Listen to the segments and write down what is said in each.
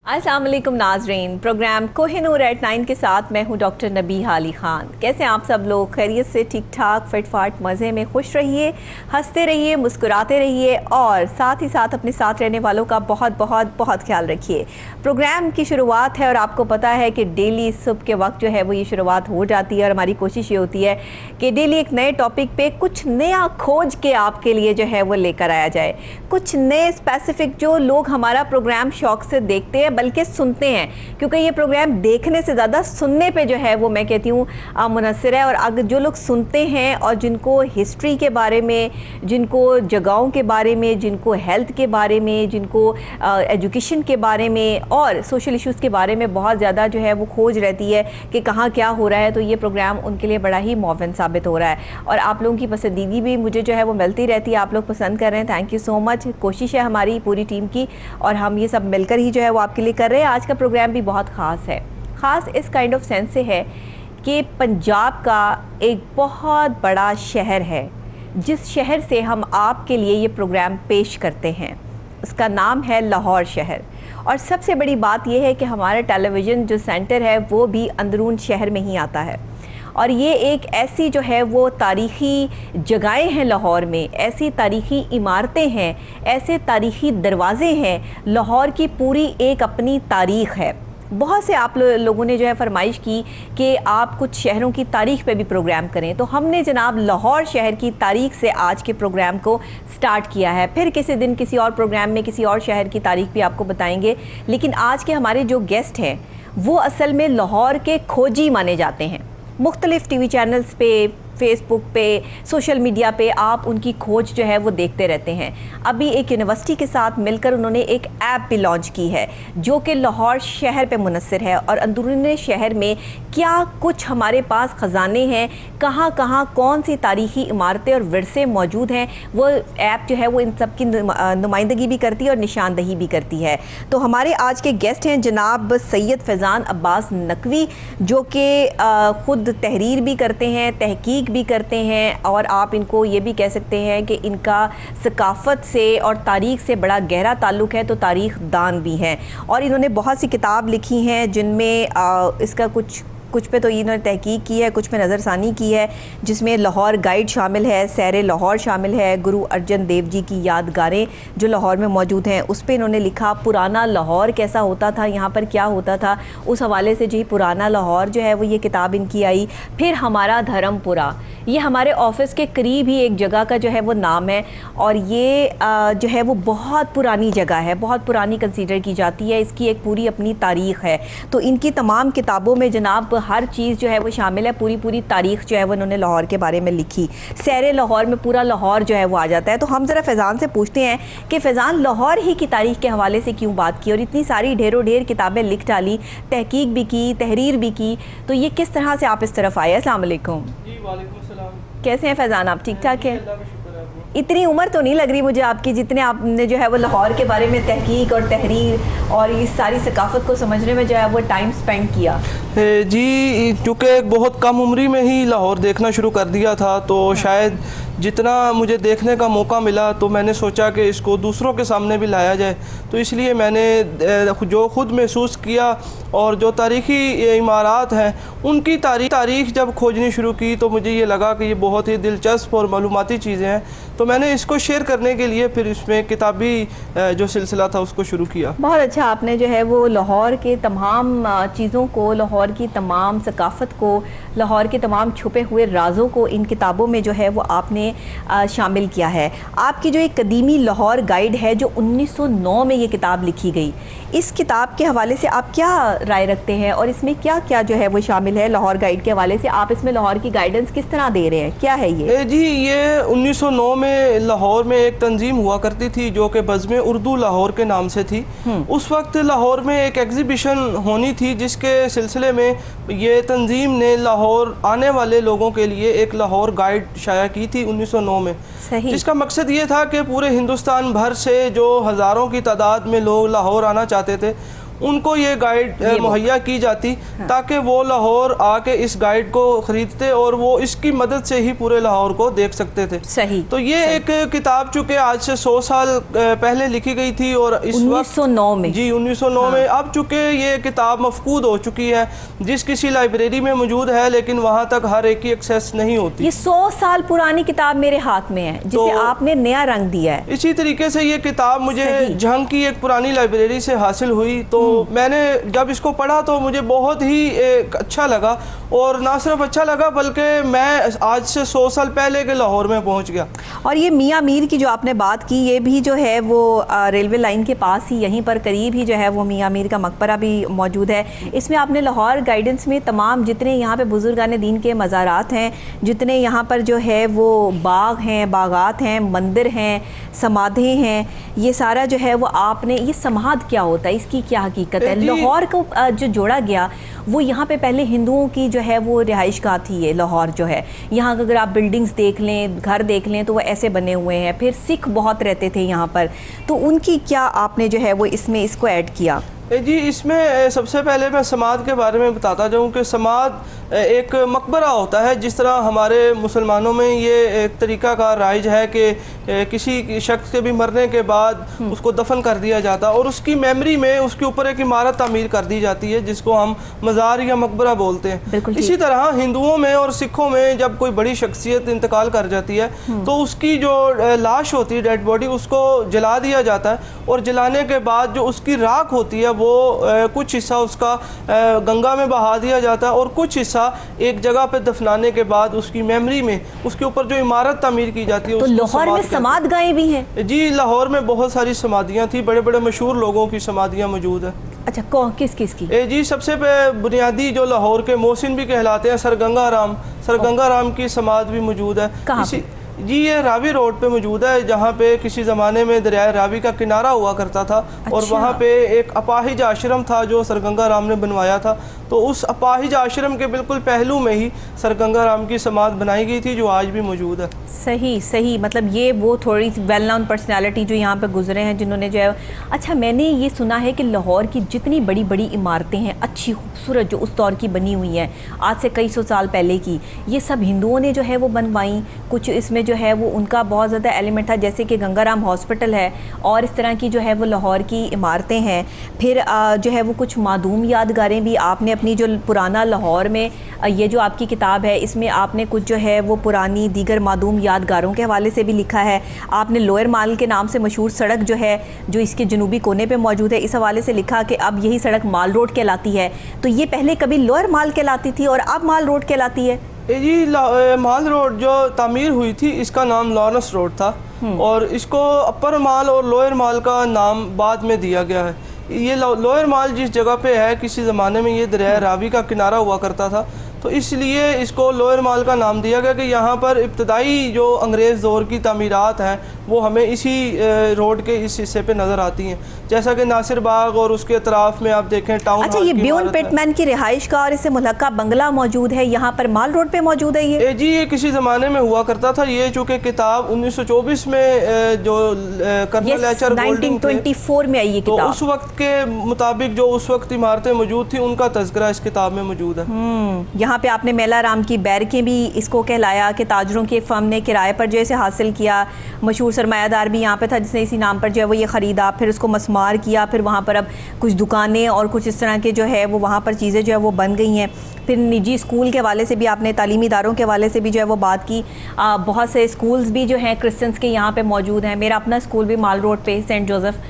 अस्सलाम वालेकुम नाजरीन, प्रोग्राम कोहिनूर एट 9 के साथ मैं हूं डॉक्टर नबीहा अली ख़ान। कैसे आप सब लोग? खैरियत से, ठीक ठाक, फिट फाट, मज़े में खुश रहिए, हंसते रहिए, मुस्कुराते रहिए और साथ ही साथ अपने साथ रहने वालों का बहुत बहुत बहुत ख्याल रखिए। प्रोग्राम की शुरुआत है और आपको पता है कि डेली सुबह के वक्त जो है वो ये शुरुआत हो जाती है और हमारी कोशिश ये होती है कि डेली एक नए टॉपिक पे कुछ नया खोज के आपके लिए जो है वो लेकर आया जाए, कुछ नए स्पेसिफिक जो लोग हमारा प्रोग्राम शौक से देखते हैं बल्कि सुनते हैं, क्योंकि ये प्रोग्राम देखने से ज़्यादा सुनने पे जो है वो मैं कहती हूँ मुनहसर है। और अगर जो लोग सुनते हैं और जिनको हिस्ट्री के बारे में, जिनको जगहों के बारे में, जिनको हेल्थ के बारे में, जिनको एजुकेशन के बारे में और सोशल इश्यूज़ के बारे में बहुत ज़्यादा जो है वो खोज रहती है कि कहाँ क्या हो रहा है, तो ये प्रोग्राम उनके लिए बड़ा ही मुअव्विन साबित हो रहा है। और आप लोगों की पसंदीदी भी मुझे जो है वो मिलती रहती है, आप लोग पसंद कर रहे हैं, थैंक यू सो मच। कोशिश है हमारी पूरी टीम की और हम ये सब मिलकर ही जो है वो आपके लिए कर रहे हैं। आज का प्रोग्राम भी बहुत ख़ास है, ख़ास इस काइंड ऑफ सेंस से है कि पंजाब का एक बहुत बड़ा शहर है जिस शहर से हम आपके लिए ये प्रोग्राम पेश करते हैं, उसका नाम है लाहौर शहर। और सबसे बड़ी बात यह है कि हमारा टेलीविज़न जो सेंटर है वो भी अंदरून शहर में ही आता है और ये एक ऐसी जो है वो तारीख़ी जगहें हैं लाहौर में, ऐसी तारीख़ी इमारतें हैं, ऐसे तारीख़ी दरवाज़े हैं। लाहौर की पूरी एक अपनी तारीख़ है। बहुत से आप लोगों ने जो है फरमाइश की कि आप कुछ शहरों की तारीख़ पे भी प्रोग्राम करें, तो हमने जनाब लाहौर शहर की तारीख़ से आज के प्रोग्राम को स्टार्ट किया है। फिर किसी दिन किसी और प्रोग्राम में किसी और शहर की तारीख़ भी आपको बताएंगे, लेकिन आज के हमारे जो गेस्ट हैं वो असल में लाहौर के खोजी माने जाते हैं। मुख्तलिफ़ टीवी चैनल्स पे, फेसबुक पे, सोशल मीडिया पे आप उनकी खोज जो है वो देखते रहते हैं। अभी एक यूनिवर्सिटी के साथ मिलकर उन्होंने एक ऐप भी लॉन्च की है जो कि लाहौर शहर पे मुनहसर है और अंदरूनी शहर में क्या कुछ हमारे पास ख़जाने हैं, कहाँ कहाँ कौन सी तारीख़ी इमारतें और विरसे मौजूद हैं, वो ऐप जो है वो इन सब की नुमाइंदगी भी करती है और निशानदही भी करती है। तो हमारे आज के गेस्ट हैं जनाब सैयद फैज़ान अब्बास नकवी, जो कि ख़ुद तहरीर भी करते हैं, तहकीक भी करते हैं और आप इनको ये भी कह सकते हैं कि इनका सकाफ़त से और तारीख़ से बड़ा गहरा ताल्लुक़ है, तो तारीख़ दान भी हैं और इन्होंने बहुत सी किताब लिखी हैं जिनमें इसका कुछ पे तो इन्होंने तहकीक की है, कुछ पे नज़रसानी की है, जिसमें लाहौर गाइड शामिल है, सैर लाहौर शामिल है, गुरु अर्जन देव जी की यादगारें जो लाहौर में मौजूद हैं उस पे इन्होंने लिखा, पुराना लाहौर कैसा होता था, यहाँ पर क्या होता था, उस हवाले से जी पुराना लाहौर जो है वो ये किताब इनकी आई। फिर हमारा धर्मपुरा, ये हमारे ऑफिस के करीब ही एक जगह का जो है वो नाम है और ये जो है वो बहुत पुरानी जगह है, बहुत पुरानी कंसीडर की जाती है, इसकी एक पूरी अपनी तारीख़ है। तो इनकी तमाम किताबों में जनाब हर चीज़ जो है वो शामिल है, पूरी तारीख़ जो है वो इन्होंने लाहौर के बारे में लिखी। सैर लाहौर में पूरा लाहौर जो है वो आ जाता है। तो हम ज़रा फैज़ान से पूछते हैं कि फैज़ान लाहौर ही की तारीख़ के हवाले से क्यों बात की और इतनी सारी ढेरों ढेर किताबें लिख डाली, तहकीक भी की, तहरीर भी की, तो ये किस तरह से आप इस तरफ आए? अस्सलाम वालेकुम। जी वालेकुम सलाम। कैसे हैं फैज़ान, आप ठीक ठाक हैं? इतनी उम्र तो नहीं लग रही मुझे आपकी जितने आपने जो है वो लाहौर के बारे में तहकीक और तहरीर और इस सारी सकाफ़त को समझने में जो है वो टाइम स्पेंड किया। जी चूँकि बहुत कम उम्री में ही लाहौर देखना शुरू कर दिया था, तो शायद जितना मुझे देखने का मौका मिला तो मैंने सोचा कि इसको दूसरों के सामने भी लाया जाए। तो इसलिए मैंने जो ख़ुद महसूस किया और जो तारीख़ी इमारत हैं उनकी तारीख़ जब खोजनी शुरू की तो मुझे ये लगा कि ये बहुत ही दिलचस्प और मालूमाती चीज़ें हैं, तो मैंने इसको शेयर करने के लिए फिर इसमें किताबी जो सिलसिला था उसको शुरू किया। बहुत अच्छा, आपने जो है वो लाहौर के तमाम चीज़ों को, लाहौर की तमाम सकाफ़त को, लाहौर के तमाम छुपे हुए राज़ों को इन किताबों में जो है वो आपने शामिल किया है। आपकी जो एक कदीमी लाहौर गाइड है जो 1909 में ये किताब लिखी गई, इस किताब के हवाले से आप क्या राय रखते हैं और इसमें क्या क्या जो है वो शामिल है लाहौर गाइड के हवाले से? आप इसमें लाहौर की गाइडेंस किस तरह दे रहे हैं, क्या है ये? जी ये 1909 में लाहौर में एक तंजीम हुआ करती थी जो कि बज़्म उर्दू लाहौर के नाम से थी। उस वक्त लाहौर में एक एग्ज़िबिशन होनी थी जिसके सिलसिले में ये तंजीम ने लाहौर आने वाले लोगों के लिए एक लाहौर गाइड शाया की थी 1909 में, जिसका मकसद ये था कि पूरे हिंदुस्तान भर से जो हज़ारों की तादाद में लोग लाहौर आना चाहते थे उनको ये गाइड मुहैया की जाती, ताकि वो लाहौर आके इस गाइड को ख़रीदते और वो इसकी मदद से ही पूरे लाहौर को देख सकते थे। सही। तो ये एक किताब चूँकि आज से 100 साल पहले लिखी गई थी और इस 1909 में, जी 1909 में, अब चूँकि ये किताब मफकूद हो चुकी है, जिस किसी लाइब्रेरी में मौजूद है लेकिन वहाँ तक हर एक की एक्सेस नहीं होती। ये 100 साल पुरानी किताब मेरे हाथ में है, जिसे तो आपने नया रंग दिया है। इसी तरीके से ये किताब मुझे जंग की एक पुरानी लाइब्रेरी से हासिल हुई, तो मैंने जब इसको पढ़ा तो मुझे बहुत ही अच्छा लगा, और ना सिर्फ अच्छा लगा बल्कि मैं आज से 100 साल पहले के लाहौर में पहुंच गया। और ये मियाँ मीर की जो आपने बात की, ये भी जो है वो रेलवे लाइन के पास ही, यहीं पर करीब ही जो है वो मियाँ मीर का मकबरा भी मौजूद है। इसमें आपने लाहौर गाइडेंस में तमाम जितने यहाँ पे बुजुर्गान दीन के मज़ारात हैं, जितने यहाँ पर जो है वो बाग हैं, बागात हैं, मंदिर हैं, समाधें हैं, ये सारा जो है वो आपने, ये समाध क्या होता है, इसकी क्या हकीकत है? लाहौर को जो जोड़ा गया वो यहाँ पे पहले हिंदुओं की जो है वो रिहाइश गाह थी। ये लाहौर जो है, यहाँ अगर आप बिल्डिंग्स देख लें, घर देख लें, तो वो ऐसे बने हुए हैं। फिर सिख बहुत रहते थे यहाँ पर, तो उनकी क्या आपने जो है वो इसमें इसको ऐड किया? जी, इसमें सबसे पहले मैं समाध के बारे में बताता जाऊँ कि समाध एक मकबरा होता है। जिस तरह हमारे मुसलमानों में ये एक तरीका का राइज है कि किसी शख्स के भी मरने के बाद उसको दफन कर दिया जाता और उसकी मेमोरी में उसके ऊपर एक इमारत तामीर कर दी जाती है, जिसको हम मज़ार या मकबरा बोलते हैं। इसी तरह हिंदुओं में और सिखों में जब कोई बड़ी शख्सियत इंतकाल कर जाती है तो उसकी जो लाश होती है, डेड बॉडी, उसको जला दिया जाता है, और जलाने के बाद जो उसकी राख होती है वो कुछ हिस्सा उसका गंगा में बहा दिया जाता है, और कुछ हिस्सा एक जगह पे दफनाने के बाद उसकी मेमोरी में उसके ऊपर जो इमारत तामीर की जाती है। तो लाहौर में समाध गाहें भी हैं? जी, लाहौर में बहुत सारी समाधियाँ थी, बड़े बड़े मशहूर लोगों की समाधियाँ मौजूद है। अच्छा, कौन किस किस की? जी, सबसे बुनियादी जो लाहौर के मोहसिन भी कहलाते हैं, सर गंगा राम की समाध भी मौजूद है। कहाँ? जी, ये रावी रोड पे मौजूद है, जहाँ पे किसी ज़माने में दरिया रावी का किनारा हुआ करता था। और वहाँ पे एक अपाहिज आश्रम था जो सरगंगा राम ने बनवाया था। तो उस अपाहिज आश्रम के बिल्कुल पहलू में ही सरगंगा राम की समाध बनाई गई थी, जो आज भी मौजूद है। सही, मतलब ये वो थोड़ी वेल नोन पर्सनैलिटी जो यहाँ पे गुजरे हैं, जिन्होंने जो है। अच्छा, मैंने ये सुना है कि लाहौर की जितनी बड़ी बड़ी इमारतें हैं, अच्छी खूबसूरत, जो उस दौर की बनी हुई हैं, आज से कई सौ साल पहले की, ये सब हिंदुओं ने जो है वो बनवाई। कुछ इसमें जो है वो उनका बहुत ज़्यादा एलिमेंट था, जैसे कि गंगाराम हॉस्पिटल है, और इस तरह की जो है वो लाहौर की इमारतें हैं। फिर जो है वो कुछ मादूम यादगारें भी आपने अपनी जो पुराना लाहौर में, ये जो आपकी किताब है, इसमें आपने कुछ जो है वो पुरानी दीगर मादूम यादगारों के हवाले से भी लिखा है। आपने लोअर माल के नाम से मशहूर सड़क जो है, जो इसके जनूबी कोने पे मौजूद है, इस हवाले से लिखा कि अब यही सड़क माल रोड कहलाती है। तो ये पहले कभी लोअर माल कहलाती थी और अब माल रोड कहलाती है? जी, माल रोड जो तामीर हुई थी, इसका नाम लॉरेंस रोड था, और इसको अपर माल और लोअर माल का नाम बाद में दिया गया है। ये लोअर माल जिस जगह पे है, किसी ज़माने में ये दरिया रावी का किनारा हुआ करता था, तो इसलिए इसको लोअर माल का नाम दिया गया कि यहाँ पर इब्तदाई जो अंग्रेज़ दौर की तामीरात हैं वो हमें इसी रोड के इस हिस्से पे नज़र आती हैं, जैसा कि नासिर बाग और उसके अतराफ़ में आप देखें टाउन। अच्छा, ये ब्यून पिटमैन की रिहाइश का और इससे मुल्हका बंगला मौजूद है, यहाँ पर माल रोड पे मौजूद है ये? जी, ये किसी ज़माने में हुआ करता था। ये चूँकि किताब 1924 में जो कर्नल एचआर गोल्डिंग 1924 में आई ये किताब, तो उस वक्त के मुताबिक जो उस वक्त इमारतें मौजूद थी, उनका तज़किरा इस किताब में मौजूद है। यहाँ पे आपने मेला राम की बैरकें भी इसको कहलाया कि ताजरों के फर्म ने किराए पर जो इसे हासिल किया। मशहूर सरमायादार भी यहाँ पे था जिसने इसी नाम पर जो है वो ये ख़रीदा, फिर उसको मस्मार किया, फिर वहाँ पर अब कुछ दुकानें और कुछ इस तरह के जो है वो वहाँ पर चीज़ें जो है वो बन गई हैं। फिर निजी स्कूल के हवाले से भी आपने, तालीमी इदारों के हवाले से भी जो है वो बात की। बहुत से स्कूल्स भी जो हैं क्रिश्चियंस के यहाँ पे मौजूद हैं। मेरा अपना स्कूल भी माल रोड पे सेंट जोसेफ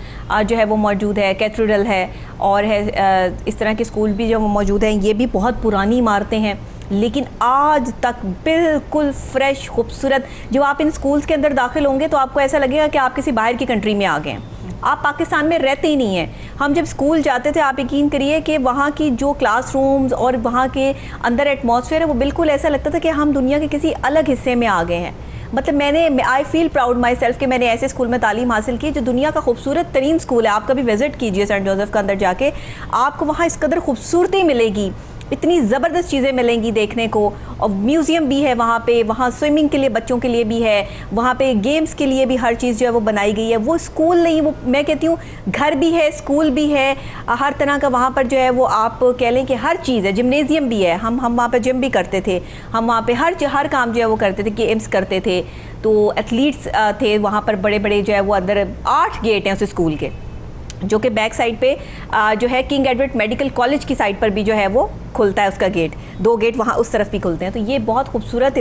जो है वो मौजूद है, कैथेड्रल है, और है इस तरह के स्कूल भी जो मौजूद हैं। ये भी बहुत पुरानी इमारतें हैं, लेकिन आज तक बिल्कुल फ्रेश, खूबसूरत। जब आप इन स्कूल्स के अंदर दाखिल होंगे तो आपको ऐसा लगेगा कि आप किसी बाहर की कंट्री में आ गए हैं, आप पाकिस्तान में रहते ही नहीं हैं। हम जब स्कूल जाते थे, आप यकीन करिए कि वहाँ की जो क्लासरूम्स और वहाँ के अंदर एटमॉस्फेयर है, वो बिल्कुल ऐसा लगता था कि हम दुनिया के किसी अलग हिस्से में आ गए हैं। मतलब I feel proud my self कि मैंने ऐसे स्कूल में तालीम हासिल की जो दुनिया का खूबसूरत तरीन स्कूल है। आप कभी विज़िट कीजिए सेंट जोसेफ का अंदर जाके, आपको वहाँ इस कदर खूबसूरती मिलेगी। इतनी ज़बरदस्त चीज़ें मिलेंगी देखने को, और म्यूज़ियम भी है वहाँ पे, वहाँ स्विमिंग के लिए बच्चों के लिए भी है, वहाँ पे गेम्स के लिए भी हर चीज़ जो है वो बनाई गई है। वो स्कूल नहीं, वो मैं कहती हूँ घर भी है, स्कूल भी है, हर तरह का वहाँ पर जो है वो आप कह लें कि हर चीज़ है। जिम्नेजियम भी है, हम वहाँ पर जिम भी करते थे, हम वहाँ पे हर काम जो है वो करते थे, गेम्स करते थे, तो एथलीट्स थे वहाँ पर बड़े बड़े जो है वो। अंदर 8 गेट हैं उस स्कूल के, जो कि बैक साइड पे जो है किंग एडवर्ड मेडिकल कॉलेज की साइड पर भी जो है वो खुलता है उसका गेट, 2 गेट वहाँ उस तरफ भी खुलते हैं। तो ये बहुत खूबसूरत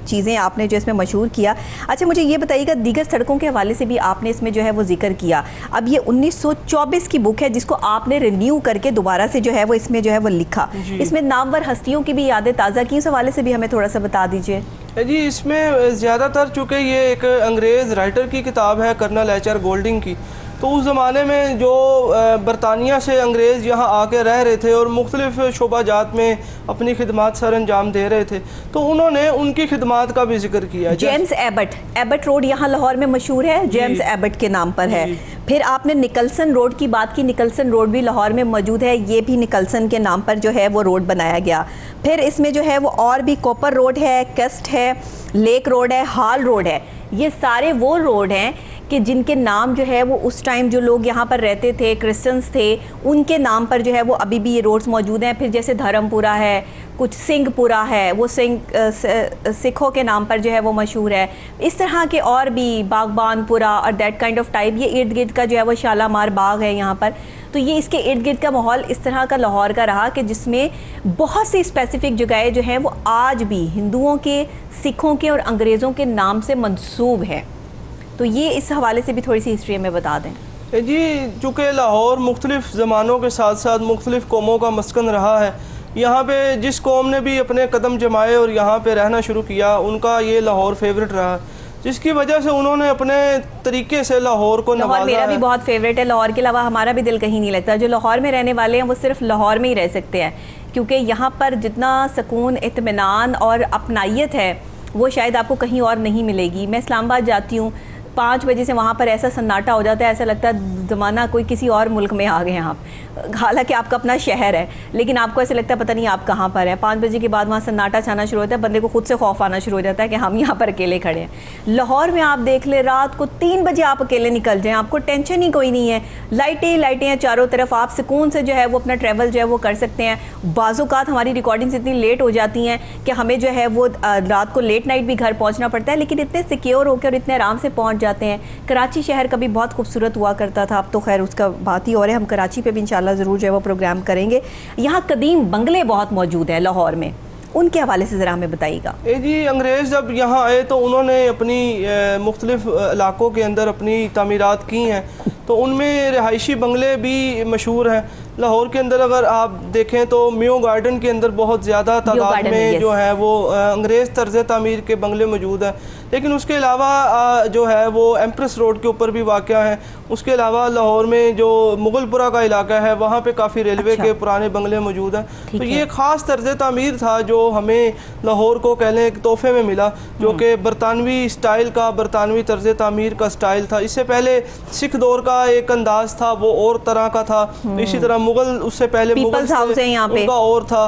चीज़ें आपने जो इसमें मशहूर किया। अच्छा, मुझे ये बताइएगा, दीगर सड़कों के हवाले से भी आपने इसमें जो है वो जिक्र किया। अब ये 1924 की बुक है जिसको आपने रिन्यू करके दोबारा से जो है वो इसमें जो है वो लिखा। इसमें नामवर हस्तियों की भी यादें ताज़ा की, उस हवाले से भी हमें थोड़ा सा बता दीजिए। जी, इसमें ज़्यादातर चूँकि ये एक अंग्रेज़ राइटर की किताब है, कर्नल एच.आर. गोल्डिंग की, तो उस ज़माने में जो बरतानिया से अंग्रेज़ यहाँ आके रह रहे थे और मुख्तलिफ़ शोबाजात में अपनी खिदमात सर अंजाम दे रहे थे, तो उन्होंने उनकी खिदमात का भी जिक्र किया। जेम्स एबट रोड यहाँ लाहौर में मशहूर है, जेम्स एबट के नाम पर है। फिर आपने निकलसन रोड की बात की, निकलसन रोड भी लाहौर में मौजूद है, ये भी निकलसन के नाम पर जो है वो रोड बनाया गया। फिर इसमें जो है वो और भी कॉपर रोड है, कस्ट है, लेक रोड है, हाल रोड है। ये सारे वो रोड हैं कि जिनके नाम जो है वो उस टाइम जो लोग यहाँ पर रहते थे, क्रिश्चियंस थे, उनके नाम पर जो है वो अभी भी ये रोड्स मौजूद हैं। फिर जैसे धर्मपुरा है, कुछ सिंहपुरा है, वो सिखों के नाम पर जो है वो मशहूर है। इस तरह के और भी बागबानपुरा और दैट काइंड ऑफ टाइप, ये इर्द गिर्द का जो है वो शालामार बाग है यहाँ पर। तो ये इसके इर्द गिर्द का माहौल इस तरह का लाहौर का रहा कि जिसमें बहुत सी स्पेसिफिक जगहें जो हैं वो आज भी हिंदुओं के, सिखों के और अंग्रेज़ों के नाम से मंसूब है। तो ये इस हवाले से भी थोड़ी सी हिस्ट्री में बता दें। जी, चूँकि लाहौर मुख्तलिफ़ ज़मानों के साथ साथ मुख्तलिफ़ कौमों का मस्कन रहा है, यहाँ पे जिस कौम ने भी अपने कदम जमाए और यहाँ पे रहना शुरू किया, उनका ये लाहौर फेवरेट रहा, जिसकी वजह से उन्होंने अपने तरीके से लाहौर को नवाजा। मेरा भी बहुत फेवरेट है, लाहौर के अलावा हमारा भी दिल कहीं नहीं लगता। जो लाहौर में रहने वाले हैं वो सिर्फ लाहौर में ही रह सकते हैं, क्योंकि यहाँ पर जितना सुकून, इत्मीनान और अपनाइयत है वो शायद आपको कहीं और नहीं मिलेगी। मैं इस्लामाबाद जाती हूँ, 5 बजे से वहाँ पर ऐसा सन्नाटा हो जाता है, ऐसा लगता है ज़माना कोई किसी और मुल्क में आ गए हैं आप। हालांकि आपका अपना शहर है, लेकिन आपको ऐसे लगता है पता नहीं आप कहाँ पर हैं। 5 बजे के बाद वहाँ सन्नाटा छाना शुरू होता है, बंदे को खुद से खौफ आना शुरू हो जाता है कि हम यहाँ पर अकेले खड़े हैं। लाहौर में आप देख ले, रात को 3 बजे आप अकेले निकल जाएँ, आपको टेंशन ही कोई नहीं है, लाइटें हैं चारों तरफ, आप सुकून से जो है वो अपना ट्रैवल जो है वो कर सकते हैं। बाज़-औक़ात हमारी रिकॉर्डिंग्स इतनी लेट हो जाती हैं कि हमें जो है वो रात को लेट नाइट भी घर पहुँचना पड़ता है, लेकिन इतने सिक्योर होकर और इतने आराम से पहुँच जाते हैं। कराची शहर कभी बहुत खूबसूरत हुआ करता था, अब तो खैर उसका बात ही और है। हम कराची पे भी इंशाल्लाह ज़रूर जो है वो प्रोग्राम करेंगे। यहाँ कदीम बंगले बहुत मौजूद हैं लाहौर में, उनके हवाले से ज़रा हमें बताइएगा। जी, अंग्रेज़ जब यहाँ आए तो उन्होंने अपनी मुख्तलिफ़ इलाकों के अंदर अपनी तामीरात की हैं, तो उनमें रिहायशी बंगले भी मशहूर हैं। लाहौर के अंदर अगर आप देखें तो म्यो गार्डन के अंदर बहुत ज़्यादा तादाद में जो है वो अंग्रेज़ तर्ज़ तामीर के बंगले मौजूद हैं। लेकिन उसके अलावा जो है वो एम्प्रेस रोड के ऊपर भी वाक़या है। उसके अलावा लाहौर में जो मुगलपुरा का इलाका है वहाँ पे काफ़ी रेलवे के पुराने बंगले मौजूद हैं। तो ये ख़ास तर्ज़ तामीर था जो हमें लाहौर को कह लें एक तोहफे में मिला, जो कि बरतानवी स्टाइल का, बरतानवी तर्ज़ तामीर का स्टाइल था। इससे पहले सिख दौर का एक अंदाज़ था, वो और तरह का था। इसी तरह मुगल, उससे पहले मुगल उनका और था।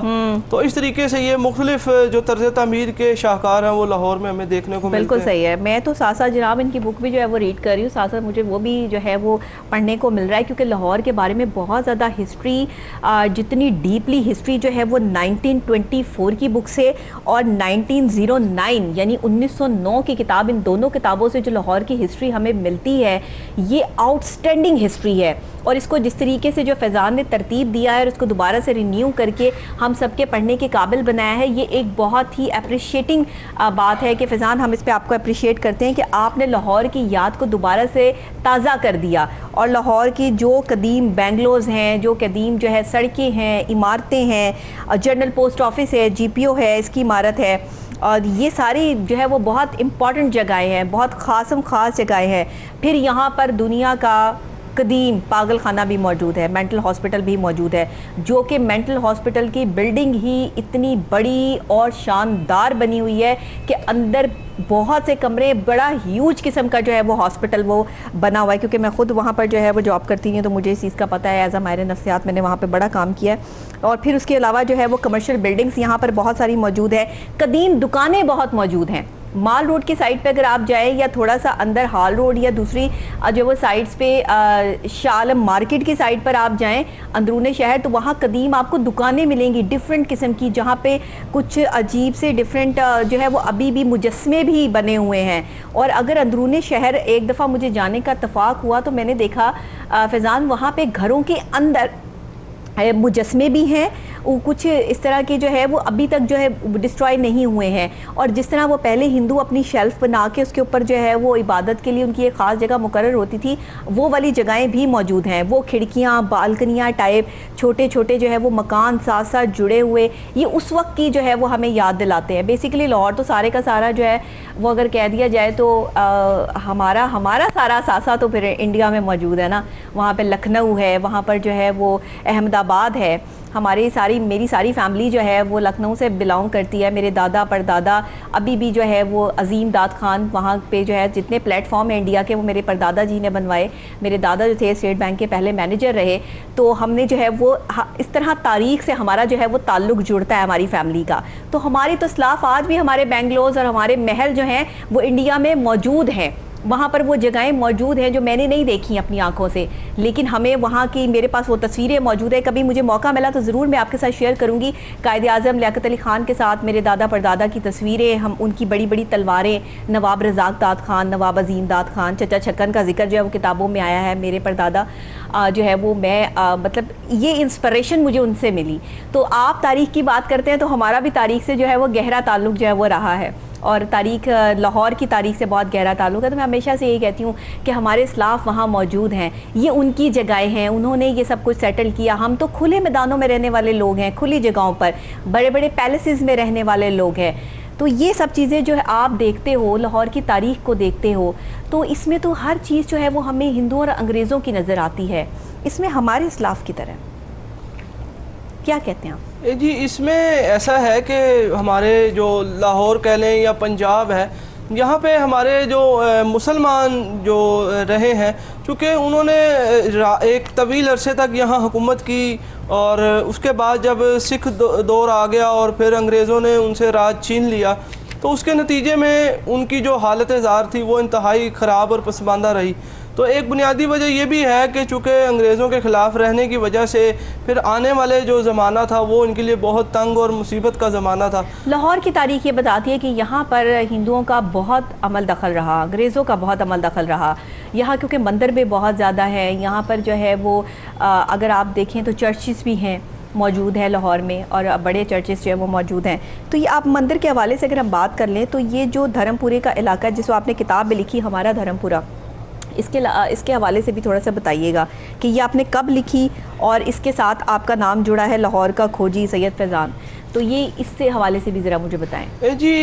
तो इस तरीके से ये मुख्तलिफ जो तर्ज़ तामीर के शाहकार हैं वो लाहौर में हमें देखने को मिलते हैं। बिल्कुल सही है। मैं तो साथ साथ जनाब इनकी बुक भी जो है वो रीड कर रही हूँ, साथ साथ मुझे वो भी जो है वो पढ़ने को मिल रहा है, क्योंकि लाहौर के बारे में बहुत ज़्यादा हिस्ट्री, जितनी डीपली हिस्ट्री जो है वो 1924 की बुक से और 1909 यानी 1909 की किताब, इन दोनों किताबों से जो लाहौर की हिस्ट्री हमें मिलती है, ये आउटस्टैंडिंग हिस्ट्री है। और इसको जिस तरीके से जो फैज़ान ने तरतीब दिया है और उसको दोबारा से रिन्यू करके हम सबके पढ़ने के काबिल बनाया है, ये एक बहुत ही अप्रिशिएटिंग बात है कि फैज़ान, हम इस पे आपको अप्रिशिएट करते हैं कि आपने लाहौर की याद को दोबारा से ताज़ा कर दिया। और लाहौर की जो कदीम बेंगलोज़ हैं, जो कदीम जो है सड़कें हैं, इमारतें हैं, जनरल पोस्ट ऑफिस है, GPO है, इसकी इमारत है, और ये सारी जो है वो बहुत इम्पॉर्टेंट जगहें हैं, बहुत ख़ास जगहें हैं। फिर यहाँ पर दुनिया का कदीम पागल खाना भी मौजूद है, मेंटल हॉस्पिटल भी मौजूद है, जो कि मेंटल हॉस्पिटल की बिल्डिंग ही इतनी बड़ी और शानदार बनी हुई है कि अंदर बहुत से कमरे, बड़ा ह्यूज किस्म का जो है वो हॉस्पिटल वो बना हुआ है। क्योंकि मैं ख़ुद वहाँ पर जो है वो जॉब करती हूँ तो मुझे इस चीज़ का पता है, एज़ अ माहिर नफ्सियात मैंने वहाँ पे बड़ा काम किया है। और फिर उसके अलावा जो है वो कमर्शियल बिल्डिंग्स यहाँ पर बहुत सारी मौजूद है, कदीम दुकानें बहुत मौजूद हैं। माल रोड की साइड पे अगर आप जाएं या थोड़ा सा अंदर हाल रोड या दूसरी जो वो साइड्स पे शालम मार्केट की साइड पर आप जाएं अंदरूनी शहर, तो वहाँ कदीम आपको दुकानें मिलेंगी डिफरेंट किस्म की, जहाँ पे कुछ अजीब से डिफरेंट जो है वो अभी भी मुजस्मे भी बने हुए हैं। और अगर अंदरूनी शहर एक दफ़ा मुझे जाने का इत्तफाक हुआ तो मैंने देखा फैज़ान वहाँ पे घरों के अंदर मुजस्मे भी हैं, वो कुछ इस तरह के जो है वो अभी तक जो है डिस्ट्रॉय नहीं हुए हैं। और जिस तरह वो पहले हिंदू अपनी शेल्फ बना के उसके ऊपर जो है वो इबादत के लिए उनकी एक ख़ास जगह मुकर्रर होती थी, वो वाली जगहें भी मौजूद हैं। वो खिड़कियाँ, बालकनियाँ टाइप छोटे छोटे जो है वो मकान साथ साथ जुड़े हुए, ये उस वक्त की जो है वो हमें याद दिलाते हैं। बेसिकली लाहौर तो सारे का सारा जो है वो अगर कह दिया जाए तो हमारा सारा सासा तो फिर इंडिया में मौजूद है ना। वहाँ पर लखनऊ है, वहाँ पर जो है वो अहमदाबाद है। मेरी सारी फैमिली जो है वो लखनऊ से बिलोंग करती है। मेरे दादा परदादा अभी भी जो है वो अजीम दाद खान वहाँ पे जो है जितने प्लेटफॉर्म है इंडिया के वो मेरे परदादा जी ने बनवाए। मेरे दादा जो थे स्टेट बैंक के पहले मैनेजर रहे, तो हमने जो है वो इस तरह तारीख से हमारा जो है वो ताल्लुक़ जुड़ता है हमारी फैमिली का। तो हमारी तो इस्लाफ आज भी हमारे बेंगलोर और हमारे महल जो हैं वो इंडिया में मौजूद हैं। वहाँ पर वो जगहें मौजूद हैं जो मैंने नहीं देखी अपनी आंखों से, लेकिन हमें वहाँ की, मेरे पास वो तस्वीरें मौजूद है। कभी मुझे मौका मिला तो ज़रूर मैं आपके साथ शेयर करूँगी। कायद आज़म लियाकत अली ख़ान के साथ मेरे दादा परदादा की तस्वीरें, हम उनकी बड़ी बड़ी तलवारें, नवाब रज़ाक दाद खान, नवाब अजीम दाद खान, चचा छक्कन का जिक्र जो है वो किताबों में आया है। मेरे परदादा जो है वो मतलब ये इंस्पिरेशन मुझे उनसे मिली। तो आप तारीख़ की बात करते हैं तो हमारा भी तारीख़ से जो है वो गहरा ताल्लुक़ जो है वो रहा है, और तारीख़ लाहौर की तारीख़ से बहुत गहरा ताल्लुक़ है। तो मैं हमेशा से यही कहती हूँ कि हमारे इस्लाफ वहाँ मौजूद हैं, ये उनकी जगहें हैं, उन्होंने ये सब कुछ सेटल किया। हम तो खुले मैदानों में रहने वाले लोग हैं, खुली जगहों पर, बड़े बड़े पैलेसेस में रहने वाले लोग हैं। तो ये सब चीज़ें जो है आप देखते हो, लाहौर की तारीख़ को देखते हो, तो इसमें तो हर चीज़ जो है वो हमें हिंदुओं और अंग्रेज़ों की नज़र आती है। इसमें हमारे इस्लाफ की तरह क्या कहते हैं आप? जी, इसमें ऐसा है कि हमारे जो लाहौर कह लें या पंजाब है, यहाँ पे हमारे जो मुसलमान जो रहे हैं, चूँकि उन्होंने एक तवील अरसे तक यहाँ हुकूमत की, और उसके बाद जब सिख दौर आ गया और फिर अंग्रेज़ों ने उनसे राज छीन लिया, तो उसके नतीजे में उनकी जो हालत ज़ार थी वो इंतहाई ख़राब और पसमानदा रही। तो एक बुनियादी वजह यह भी है कि चूँकि अंग्रेज़ों के ख़िलाफ़ रहने की वजह से फिर आने वाले जो ज़माना था वो इनके लिए बहुत तंग और मुसीबत का ज़माना था। लाहौर की तारीख़ ये बताती है कि यहाँ पर हिंदुओं का बहुत अमल दखल रहा, अंग्रेज़ों का बहुत अमल दखल रहा। यहाँ क्योंकि मंदिर भी बहुत ज़्यादा है, यहाँ पर जो है वो अगर आप देखें तो चर्चिस भी हैं मौजूद है लाहौर में, और बड़े चर्चेस जो है वो मौजूद हैं। तो ये आप मंदिर के हवाले से अगर हम बात कर लें तो ये जो धर्मपुरे का इलाका है, जिसको आपने किताब में लिखी हमारा धर्मपुरा, इसके हवाले से भी थोड़ा सा बताइएगा कि ये आपने कब लिखी, और इसके साथ आपका नाम जुड़ा है लाहौर का खोजी सैयद फैज़ान, तो ये इससे हवाले से भी ज़रा मुझे बताएं। जी,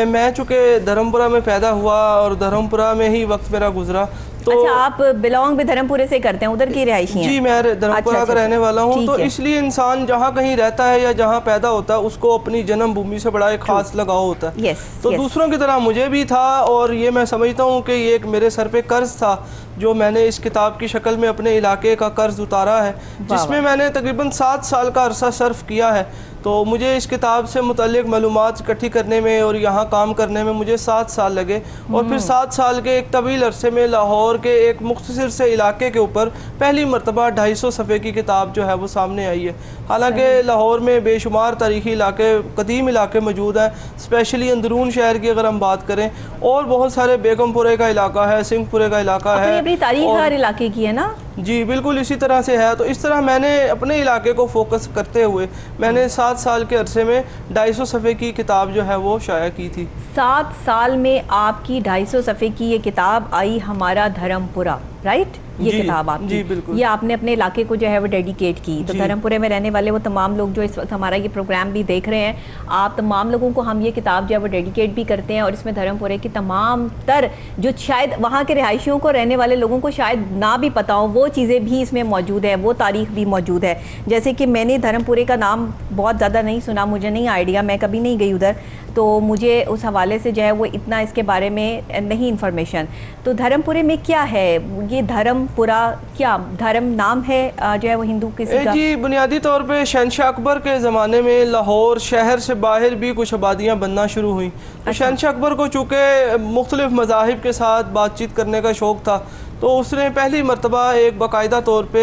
मैं चूँकि धर्मपुरा में पैदा हुआ और धर्मपुरा में ही वक्त मेरा गुजरा। तो अच्छा, आप बिलोंग भी धर्मपुरे से करते हैं, उधर की रिहायशी हैं? जी, मैं धर्मपुरा का रहने वाला हूँ। तो इसलिए इंसान जहाँ कहीं रहता है या जहाँ पैदा होता है उसको अपनी जन्मभूमि से बड़ा एक ख़ास लगाव होता है। तो दूसरों की तरह मुझे भी था, और ये मैं समझता हूँ कि ये एक मेरे सर पे कर्ज था जो मैंने इस किताब की शक्ल में अपने इलाके का कर्ज उतारा है, जिसमें मैंने तकरीबन 7 साल का अरसा सर्फ किया है। तो मुझे इस किताब से मुतल्लिक़ मालूमात इकट्ठी करने में और यहाँ काम करने में मुझे 7 साल लगे, और फिर 7 साल के एक तवील अरसे में लाहौर के एक मुख्तसर से इलाके के ऊपर पहली मरतबा 250 सफ़े की किताब जो है वो सामने आई है। हालांकि लाहौर में बेशुमार तारीख़ी इलाके, कदीम इलाके मौजूद हैं, स्पेशली अंदरून शहर की अगर हम बात करें, और बहुत सारे बेगमपुरे का इलाका है, सिंहपुरे का इलाका है, अपनी तारीख़ हर इलाके की है ना। जी बिल्कुल इसी तरह से है। तो इस तरह मैंने अपने इलाके को फोकस करते हुए मैंने 7 साल के अरसे में 250 सफ़े की किताब जो है वो शाया की थी। 7 साल में आपकी 250 सफ़े की ये किताब आई, हमारा धर्मपुरा, राइट? ये किताब आपकी, जी बिल्कुल, ये आपने अपने इलाके को जो है वो डेडिकेट की। तो धर्मपुरे में रहने वाले वो तमाम लोग जो इस वक्त हमारा ये प्रोग्राम भी देख रहे हैं, आप तमाम लोगों को हम ये किताब जो है वो डेडिकेट भी करते हैं, और इसमें धर्मपुरे की तमाम तर जो शायद वहाँ के रिहायशियों को, रहने वाले लोगों को शायद ना भी पता हो, वो वो चीज़ें भी इसमें मौजूद है, वो तारीख भी मौजूद है। जैसे कि मैंने धर्मपुरे का नाम बहुत ज़्यादा नहीं सुना, मुझे नहीं आइडिया, मैं कभी नहीं गई उधर, तो मुझे उस हवाले से जो है वो इतना इसके बारे में नहीं इन्फॉर्मेशन। तो धर्मपुरे में क्या है ये धर्मपुरा, क्या धर्म नाम है जो है वो हिंदू किसी का? जी बुनियादी तौर पे शहनशाह अकबर के ज़माने में लाहौर शहर से बाहर भी कुछ आबादियाँ बनना शुरू हुई। तो शहनशाह अकबर को चूँकि मुख्तलिफ मज़ाहिब के साथ बातचीत करने का शौक़ था, तो उसने पहली मरतबा एक बाकायदा तौर पे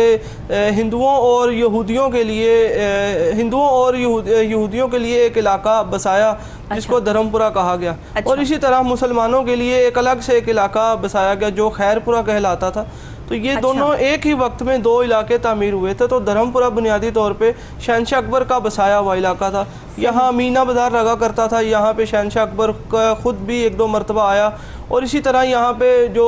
हिंदुओं और यहूदियों के लिए यहूदियों के लिए एक इलाका बसाया जिसको धर्मपुरा कहा गया। और इसी तरह मुसलमानों के लिए एक अलग से एक इलाका बसाया गया जो खैरपुरा कहलाता था। तो ये दोनों एक ही वक्त में दो इलाके तामीर हुए थे। तो धर्मपुरा बुनियादी तौर पे शहनशाह अकबर का बसाया हुआ इलाका था। यहाँ मीना बाज़ार लगा करता था, यहाँ पे शहनशाह अकबर का ख़ुद भी एक दो मरतबा आया। और इसी तरह यहाँ पे जो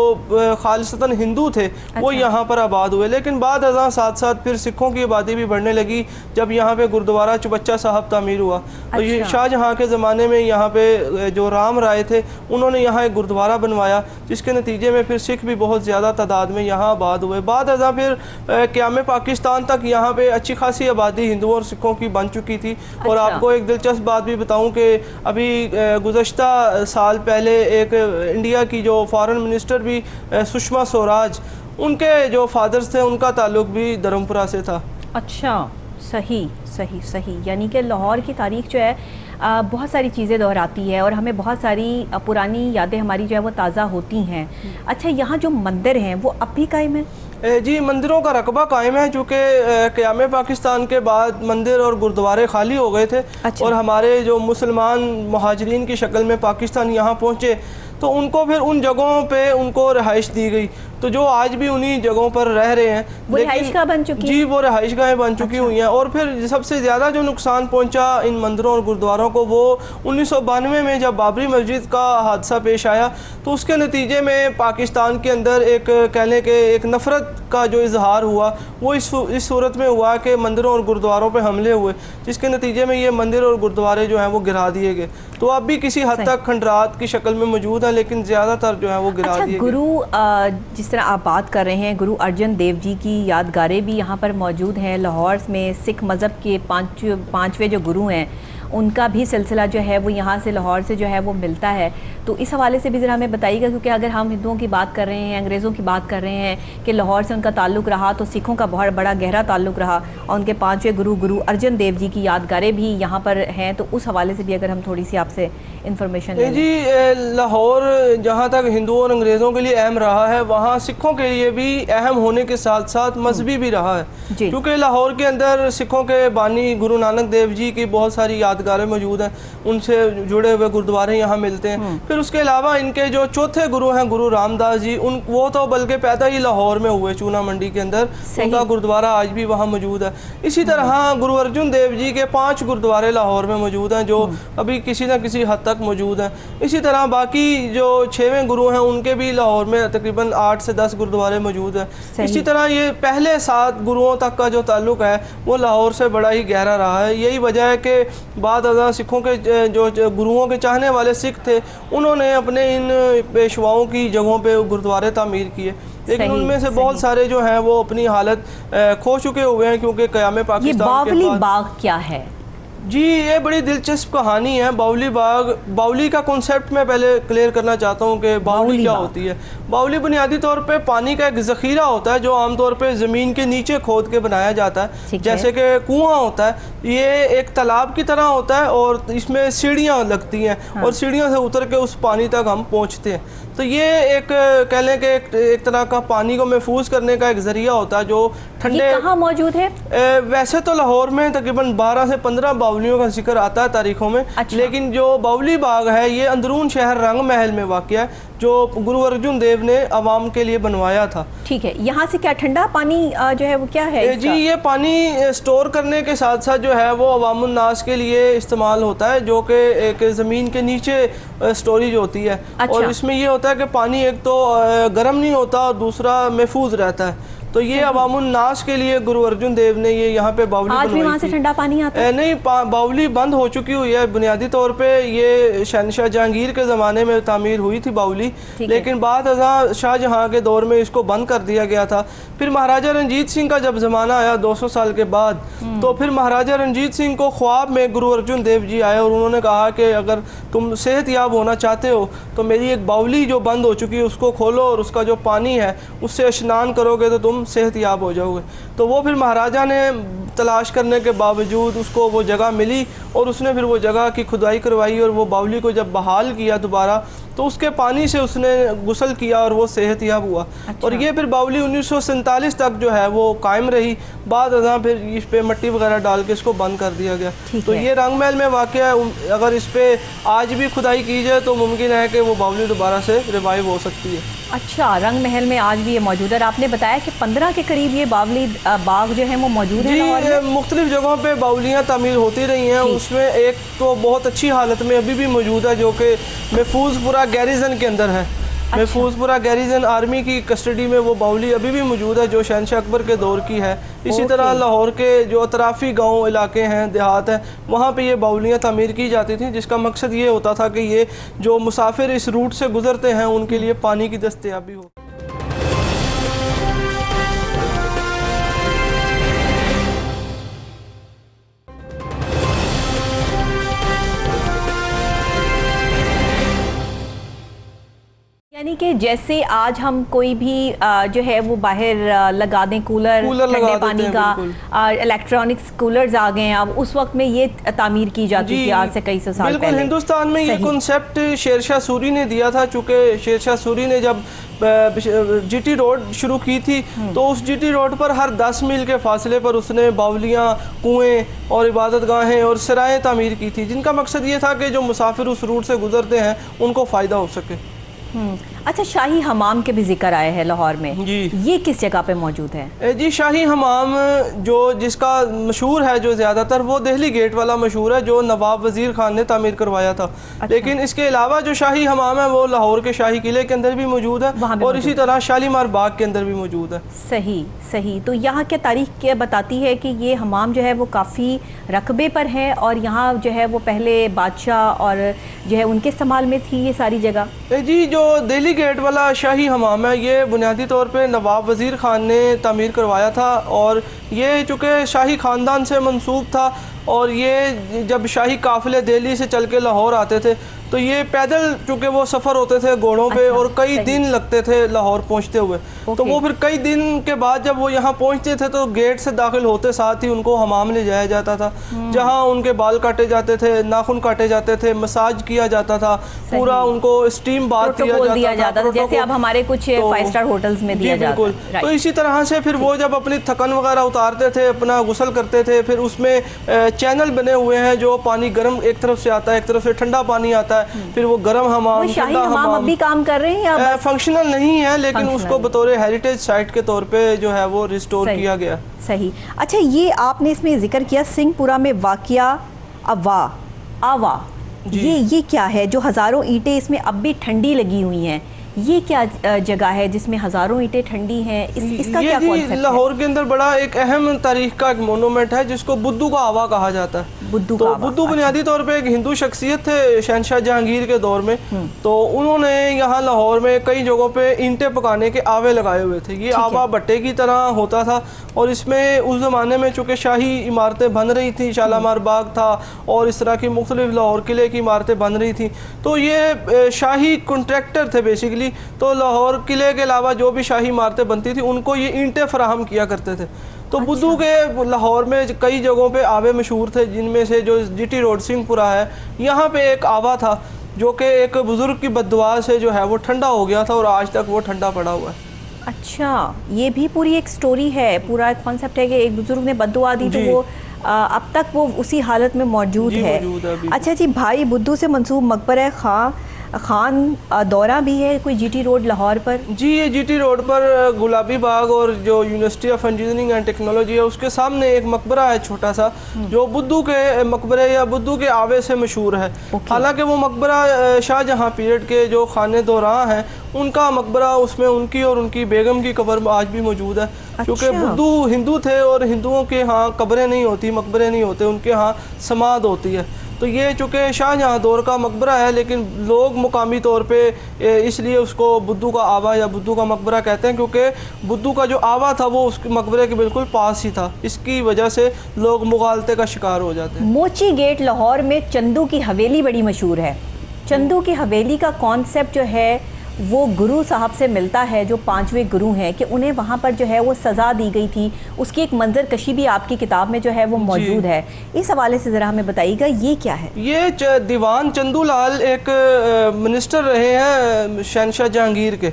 खालिसतन हिंदू थे वो यहाँ पर आबाद हुए। लेकिन बाद अज़ां साथ साथ फिर सिखों की आबादी भी बढ़ने लगी जब यहाँ पे गुरुद्वारा चुबच्चा साहब तामीर हुआ। तो ये शाहजहाँ के ज़माने में यहाँ पे जो राम राय थे उन्होंने यहाँ एक गुरुद्वारा बनवाया, जिसके नतीजे में फिर सिख भी बहुत ज़्यादा तादाद में यहाँ आबाद हुए। बाद अज़ां फिर क़याम पाकिस्तान तक यहाँ पे अच्छी खासी आबादी हिंदुओं और सिखों की बन चुकी थी। और आपको एक दिलचस्प बात भी बताऊँ कि अभी गुज़श्ता साल पहले एक इंडिया की जो फॉरेन मिनिस्टर भी सुषमा स्वराज, उनके जो फादर्स थे उनका ताल्लुक भी धर्मपुरा से था। अच्छा, सही सही सही। यानी कि लाहौर की तारीख़ जो है बहुत सारी चीज़ें दोहराती है और हमें बहुत सारी पुरानी यादें हमारी जो है वो ताज़ा होती हैं। अच्छा, यहाँ जो मंदिर हैं वो अब भी कायम है? जी मंदिरों का रकबा कायम है, चूँकि क़याम पाकिस्तान के बाद मंदिर और गुरुद्वारे खाली हो गए थे। और हमारे जो मुसलमान मुहाजिरीन की शक्ल में पाकिस्तान यहाँ पहुँचे तो उनको फिर उन जगहों पे उनको रिहाइश दी गई। तो जो आज भी उन्हीं जगहों पर रह रहे हैं, वो रिहाइशगाह बन चुकी जी वो रिहाइशगाहें बन चुकी हुई हैं। और फिर सबसे ज़्यादा जो नुकसान पहुंचा इन मंदिरों और गुरुद्वारों को वो 1992 में जब बाबरी मस्जिद का हादसा पेश आया, तो उसके नतीजे में पाकिस्तान के अंदर एक कहने के एक नफ़रत का जो इजहार हुआ वो इस सूरत में हुआ कि मंदिरों और गुरुद्वारों पर हमले हुए, जिसके नतीजे में ये मंदिर और गुरुद्वारे जो हैं वो गिरा दिए गए। तो अब भी किसी हद तक खंडरात की शक्ल में मौजूद है, लेकिन ज़्यादातर जो है वो गिरा दिए गए। गुरु जिस तरह आप बात कर रहे हैं, गुरु अर्जन देव जी की यादगारें भी यहाँ पर मौजूद हैं। लाहौर में सिख मज़हब के पाँचवें जो गुरु हैं उनका भी सिलसिला जो है वो यहाँ से लाहौर से जो है वो मिलता है। तो इस हवाले से भी ज़रा हमें बताइएगा, क्योंकि अगर हम हिंदुओं की बात कर रहे हैं, अंग्रेज़ों की बात कर रहे हैं कि लाहौर से उनका ताल्लुक़ रहा, तो सिखों का बहुत बड़ा गहरा ताल्लुक़ रहा और उनके पाँचवें गुरु अर्जन देव जी की यादगारें भी यहाँ पर हैं। तो उस हवाले से भी अगर हम थोड़ी सी आपसे इंफॉर्मेशन लें। जी लाहौर जहाँ तक हिंदुओं और अंग्रेज़ों के लिए अहम रहा है, वहाँ सिखों के लिए भी अहम होने के साथ साथ मजहबी भी रहा है। क्योंकि लाहौर के अंदर सिखों के बानी गुरु नानक देव जी की बहुत सारी यादगारें मौजूद हैं, उनसे जुड़े हुए गुरुद्वारे यहाँ मिलते हैं। फिर उसके अलावा इनके जो चौथे गुरु हैं गुरु रामदास जी, वो तो बल्कि पैदा ही लाहौर में हुए, चूना मंडी के अंदर उनका गुरुद्वारा आज भी वहाँ मौजूद है। इसी तरह गुरु अर्जुन देव जी के 5 गुरुद्वारे लाहौर में मौजूद हैं जो अभी किसी न किसी हद तक मौजूद हैं। इसी तरह बाकी जो 6वें गुरु हैं उनके भी लाहौर में तकरीबन 8 से 10 गुरुद्वारे मौजूद हैं। इसी तरह ये पहले 7 गुरुओं तक का जो ताल्लुक़ है वो लाहौर से बड़ा ही गहरा रहा है। यही वजह है कि बाद अज़ां सिखों के जो गुरुओं के चाहने वाले सिख थे उन्होंने अपने इन पेशवाओं की जगहों पे गुरुद्वारे तामीर किए, लेकिन उनमें से बहुत सारे जो हैं वो अपनी हालत खो चुके हुए हैं क्योंकि क़याम पाकिस्तान के बाद। बाग क्या है? जी ये बड़ी दिलचस्प कहानी है। बाउली बाग, बाउली का कॉन्सेप्ट मैं पहले क्लियर करना चाहता हूँ कि बाउली क्या होती है। बाउली बुनियादी तौर पे पानी का एक ज़ख़ीरा होता है जो आमतौर पे ज़मीन के नीचे खोद के बनाया जाता है, जैसे कि कुआं होता है। ये एक तालाब की तरह होता है और इसमें सीढ़ियाँ लगती हैं और सीढ़ियों से उतर के उस पानी तक हम पहुँचते हैं। तो ये एक कह लें कि एक तरह का पानी को महफूज करने का एक ज़रिया होता है जो ठंडे। कहाँ मौजूद है? वैसे तो लाहौर में तकरीबन 12 से 15 बाउलियों का जिक्र आता है तारीखों में। लेकिन जो बाउली बाग है ये अंदरून शहर रंग महल में वाक़या है जो गुरु अर्जुन देव ने आवाम के लिए बनवाया था। ठीक है, यहाँ से क्या ठंडा पानी जो है वो क्या है? जी ये पानी स्टोर करने के साथ साथ जो है वो अवामुन नास के लिए इस्तेमाल होता है, जो कि एक ज़मीन के नीचे स्टोरेज होती है। और इसमें ये होता है कि पानी एक तो गर्म नहीं होता और दूसरा महफूज रहता है। तो ये अवामुन नास के लिए गुरु अर्जुन देव ने ये यहाँ पे बावली आज भी वहाँ से ठंडा पानी आता है? नहीं, बावली बंद हो चुकी हुई है। बुनियादी तौर पे ये शहनशाह जहांगीर के ज़माने में तामीर हुई थी बावली, लेकिन बाद शाहजहाँ के दौर में इसको बंद कर दिया गया था। फिर महाराजा रंजीत सिंह का जब ज़माना आया 200 साल के बाद, तो फिर महाराजा रंजीत सिंह को ख्वाब में गुरु अर्जुन देव जी आए और उन्होंने कहा कि अगर तुम सेहतयाब होना चाहते हो तो मेरी एक बावली जो बंद हो चुकी है उसको खोलो और उसका जो पानी है उससे स्नान करोगे तो तुम सेहतयाब हो जाओगे। तो वो फिर महाराजा ने तलाश करने के बावजूद उसको वो जगह मिली और उसने फिर वो जगह की खुदाई करवाई और वो बावली को जब बहाल किया दोबारा, तो उसके पानी से उसने गुस्ल किया और वो सेहतयाब हुआ। और ये फिर बावली 1947 तक जो है वो कायम रही। बाद फिर इस पे मट्टी वगैरह डाल के इसको बंद कर दिया गया। तो ये रंग महल में वाक़या, अगर इस पे आज भी खुदाई की जाए तो मुमकिन है कि वो बावली दोबारा से रिवाइव हो सकती है। अच्छा, रंग महल में आज भी ये मौजूद है। आपने बताया कि 15 के करीब ये बावली बाग जो है वो मौजूद है। मुख्तलिफ जगहों पे बावलियाँ तामीर होती रही हैं। उसमें एक तो बहुत अच्छी हालत में अभी भी मौजूद है जो कि महफूजपुरा गैरिजन के अंदर है। अच्छा। महफूजपुरा गैरिजन आर्मी की कस्टडी में वो बावली अभी भी मौजूद है जो शहनशाह अकबर के दौर की है। इसी तरह लाहौर के जो अतराफ़ी गांव इलाके हैं, देहात हैं, वहाँ पे ये बावलियाँ तामीर की जाती थी, जिसका मकसद ये होता था कि ये जो मुसाफिर इस रूट से गुज़रते हैं उनके लिए पानी की दस्तयाबी हो। यानी कि जैसे आज हम कोई भी जो है वो बाहर लगा दें कूलर ठंडे पानी का, इलेक्ट्रॉनिक्स कूलर्स आ गए हैं, अब उस वक्त में ये तामीर की जाती थी आज से कई सौ साल पहले। हिंदुस्तान में ये कॉन्सेप्ट शेरशाह सूरी ने दिया था। चूँकि शेरशाह सूरी ने जब जीटी रोड शुरू की थी तो उस जीटी रोड पर हर 10 मील के फासले पर उसने बावलियाँ, कुएँ और इबादत गाहें और सराएँ तामीर की थी, जिनका मकसद ये था कि जो मुसाफिर उस रूट से गुजरते हैं उनको फ़ायदा हो सके। अच्छा, शाही हमाम के भी जिक्र आए हैं लाहौर में जी, ये किस जगह पे मौजूद है? जी, शाही हमाम जो जिसका मशहूर है जो ज़्यादातर वो दिल्ली गेट वाला मशहूर है जो नवाब वज़ीर खान ने तामीर करवाया था। अच्छा। लेकिन इसके अलावा जो शाही हमाम है वो लाहौर के शाही किले के अंदर भी मौजूद है और इसी तरह शालीमार बाग के अंदर भी मौजूद है। सही सही। तो यहाँ क्या तारीख क्या बताती है कि ये हमाम जो है वो काफ़ी रकबे पर है और यहाँ जो है वो पहले बादशाह और जो है उनके इस्तेमाल में थी ये सारी जगह? जी, जो दिल्ली गेट वाला शाही हमाम है ये बुनियादी तौर पे नवाब वज़ीर खान ने तामीर करवाया था और ये चूँकि शाही ख़ानदान से मंसूब था और ये जब शाही काफ़िले दिल्ली से चल के लाहौर आते थे तो ये पैदल चूँकि वो सफ़र होते थे घोड़ों पे। अच्छा, और कई दिन लगते थे लाहौर पहुँचते हुए। तो वो फिर कई दिन के बाद जब वो यहाँ पहुँचते थे तो गेट से दाखिल होते साथ ही उनको हमाम ले जाया जाता था, जहाँ उनके बाल काटे जाते थे, नाखून काटे जाते थे, मसाज किया जाता था, पूरा उनको स्टीम बाथ दिया जाता था, जैसे अब हमारे कुछ 5 स्टार होटल्स में दिया जाता है। तो इसी तरह से फिर वो जब अपनी थकन वगैरह उतारते थे, अपना गुस्ल करते थे, फिर उसमें चैनल बने हुए हैं जो पानी गर्म एक तरफ से आता है, एक तरफ से ठंडा पानी आता है, फिर वो गर्म हमाम, शाही हमाम अभी काम कर रहे हैं या फंक्शनल नहीं है, लेकिन उसको बतौर हेरिटेज साइट के तौर पे जो है वो रिस्टोर किया गया। सही। अच्छा, ये आपने इसमें जिक्र किया सिंहपुरा में वाक़िया आवा, ये क्या है जो हज़ारों ईंटें इसमें अब भी ठंडी लगी हुई हैं? ये क्या जगह है जिसमें हज़ारों ईंटें ठंडी हैं? इसका क्या कॉन्सेप्ट है? लाहौर के अंदर बड़ा एक अहम तारीख का एक मोनूमेंट है जिसको बुद्धू का आवा कहा जाता है। बुद्धू बुनियादी तौर पे एक हिंदू शख्सियत थे शहनशाह जहांगीर के दौर में। तो उन्होंने यहाँ लाहौर में कई जगहों पे ईंटें पकाने के आवे लगाए हुए थे। ये आवा भट्टे की तरह होता था और इसमें उस ज़माने में चूँकि शाही इमारतें बन रही थी, शालीमार बाग था और इस तरह की मुख्तलिफ लाहौर किले की इमारतें बन रही थी, तो ये शाही कॉन्ट्रैक्टर थे बेसिकली। तो लाहौर किले के अलावा जो भी शाही इमारतें बनती थी उनको ये ईंटें फराहम किया करते थे। तो बुद्धू के लाहौर में कई जगहों पे आवे मशहूर थे, जिनमें से जो जीटी रोड सिंहपुरा है, यहाँ पे एक आवा था जो कि एक बुज़ुर्ग की बद्दुआ से जो है वो ठंडा हो गया था और आज तक वो ठंडा पड़ा हुआ है। अच्छा, ये भी पूरी एक स्टोरी है, पूरा एक कॉन्सेप्ट है कि एक बुज़ुर्ग ने बद्दुआ दी तो वो अब तक वो उसी हालत में मौजूद है। अच्छा जी, भाई बुद्धू से मंसूब मकबरा खां खान दौरा भी है कोई जीटी रोड लाहौर पर? जी, ये जीटी रोड पर गुलाबी बाग और जो university of engineering and technology है उसके सामने एक मकबरा है छोटा सा, जो बुद्धू के मकबरे या बुद्धू के आवे से मशहूर है। हालांकि वो मकबरा शाहजहां पीरियड के जो खाने दौरां हैं उनका मकबरा, उसमें उनकी और उनकी बेगम की कब्र आज भी मौजूद है। क्योंकि बुद्धू हिंदू थे और हिंदुओं के यहाँ कब्रें नहीं होती, मकबरे नहीं होते, उनके यहाँ समाध होती है। तो ये चूँकि शाहजहां दौर का मकबरा है, लेकिन लोग मुकामी तौर पे इसलिए उसको बुद्धू का आवा या बुद्धू का मकबरा कहते हैं, क्योंकि बुद्धू का जो आवा था वो उस मकबरे के बिल्कुल पास ही था। इसकी वजह से लोग मुगालते का शिकार हो जाते हैं। मोची गेट लाहौर में चंदू की हवेली बड़ी मशहूर है। चंदू की हवेली का कॉन्सेप्ट जो है वो गुरु साहब से मिलता है, जो 5वें गुरु हैं, कि उन्हें वहाँ पर जो है वो सज़ा दी गई थी। उसकी एक मंजर कशी भी आपकी किताब में जो है वो मौजूद है। इस हवाले से ज़रा हमें बताइएगा ये क्या है? ये दीवान चंदू लाल एक मिनिस्टर रहे हैं शहनशाह जहांगीर के।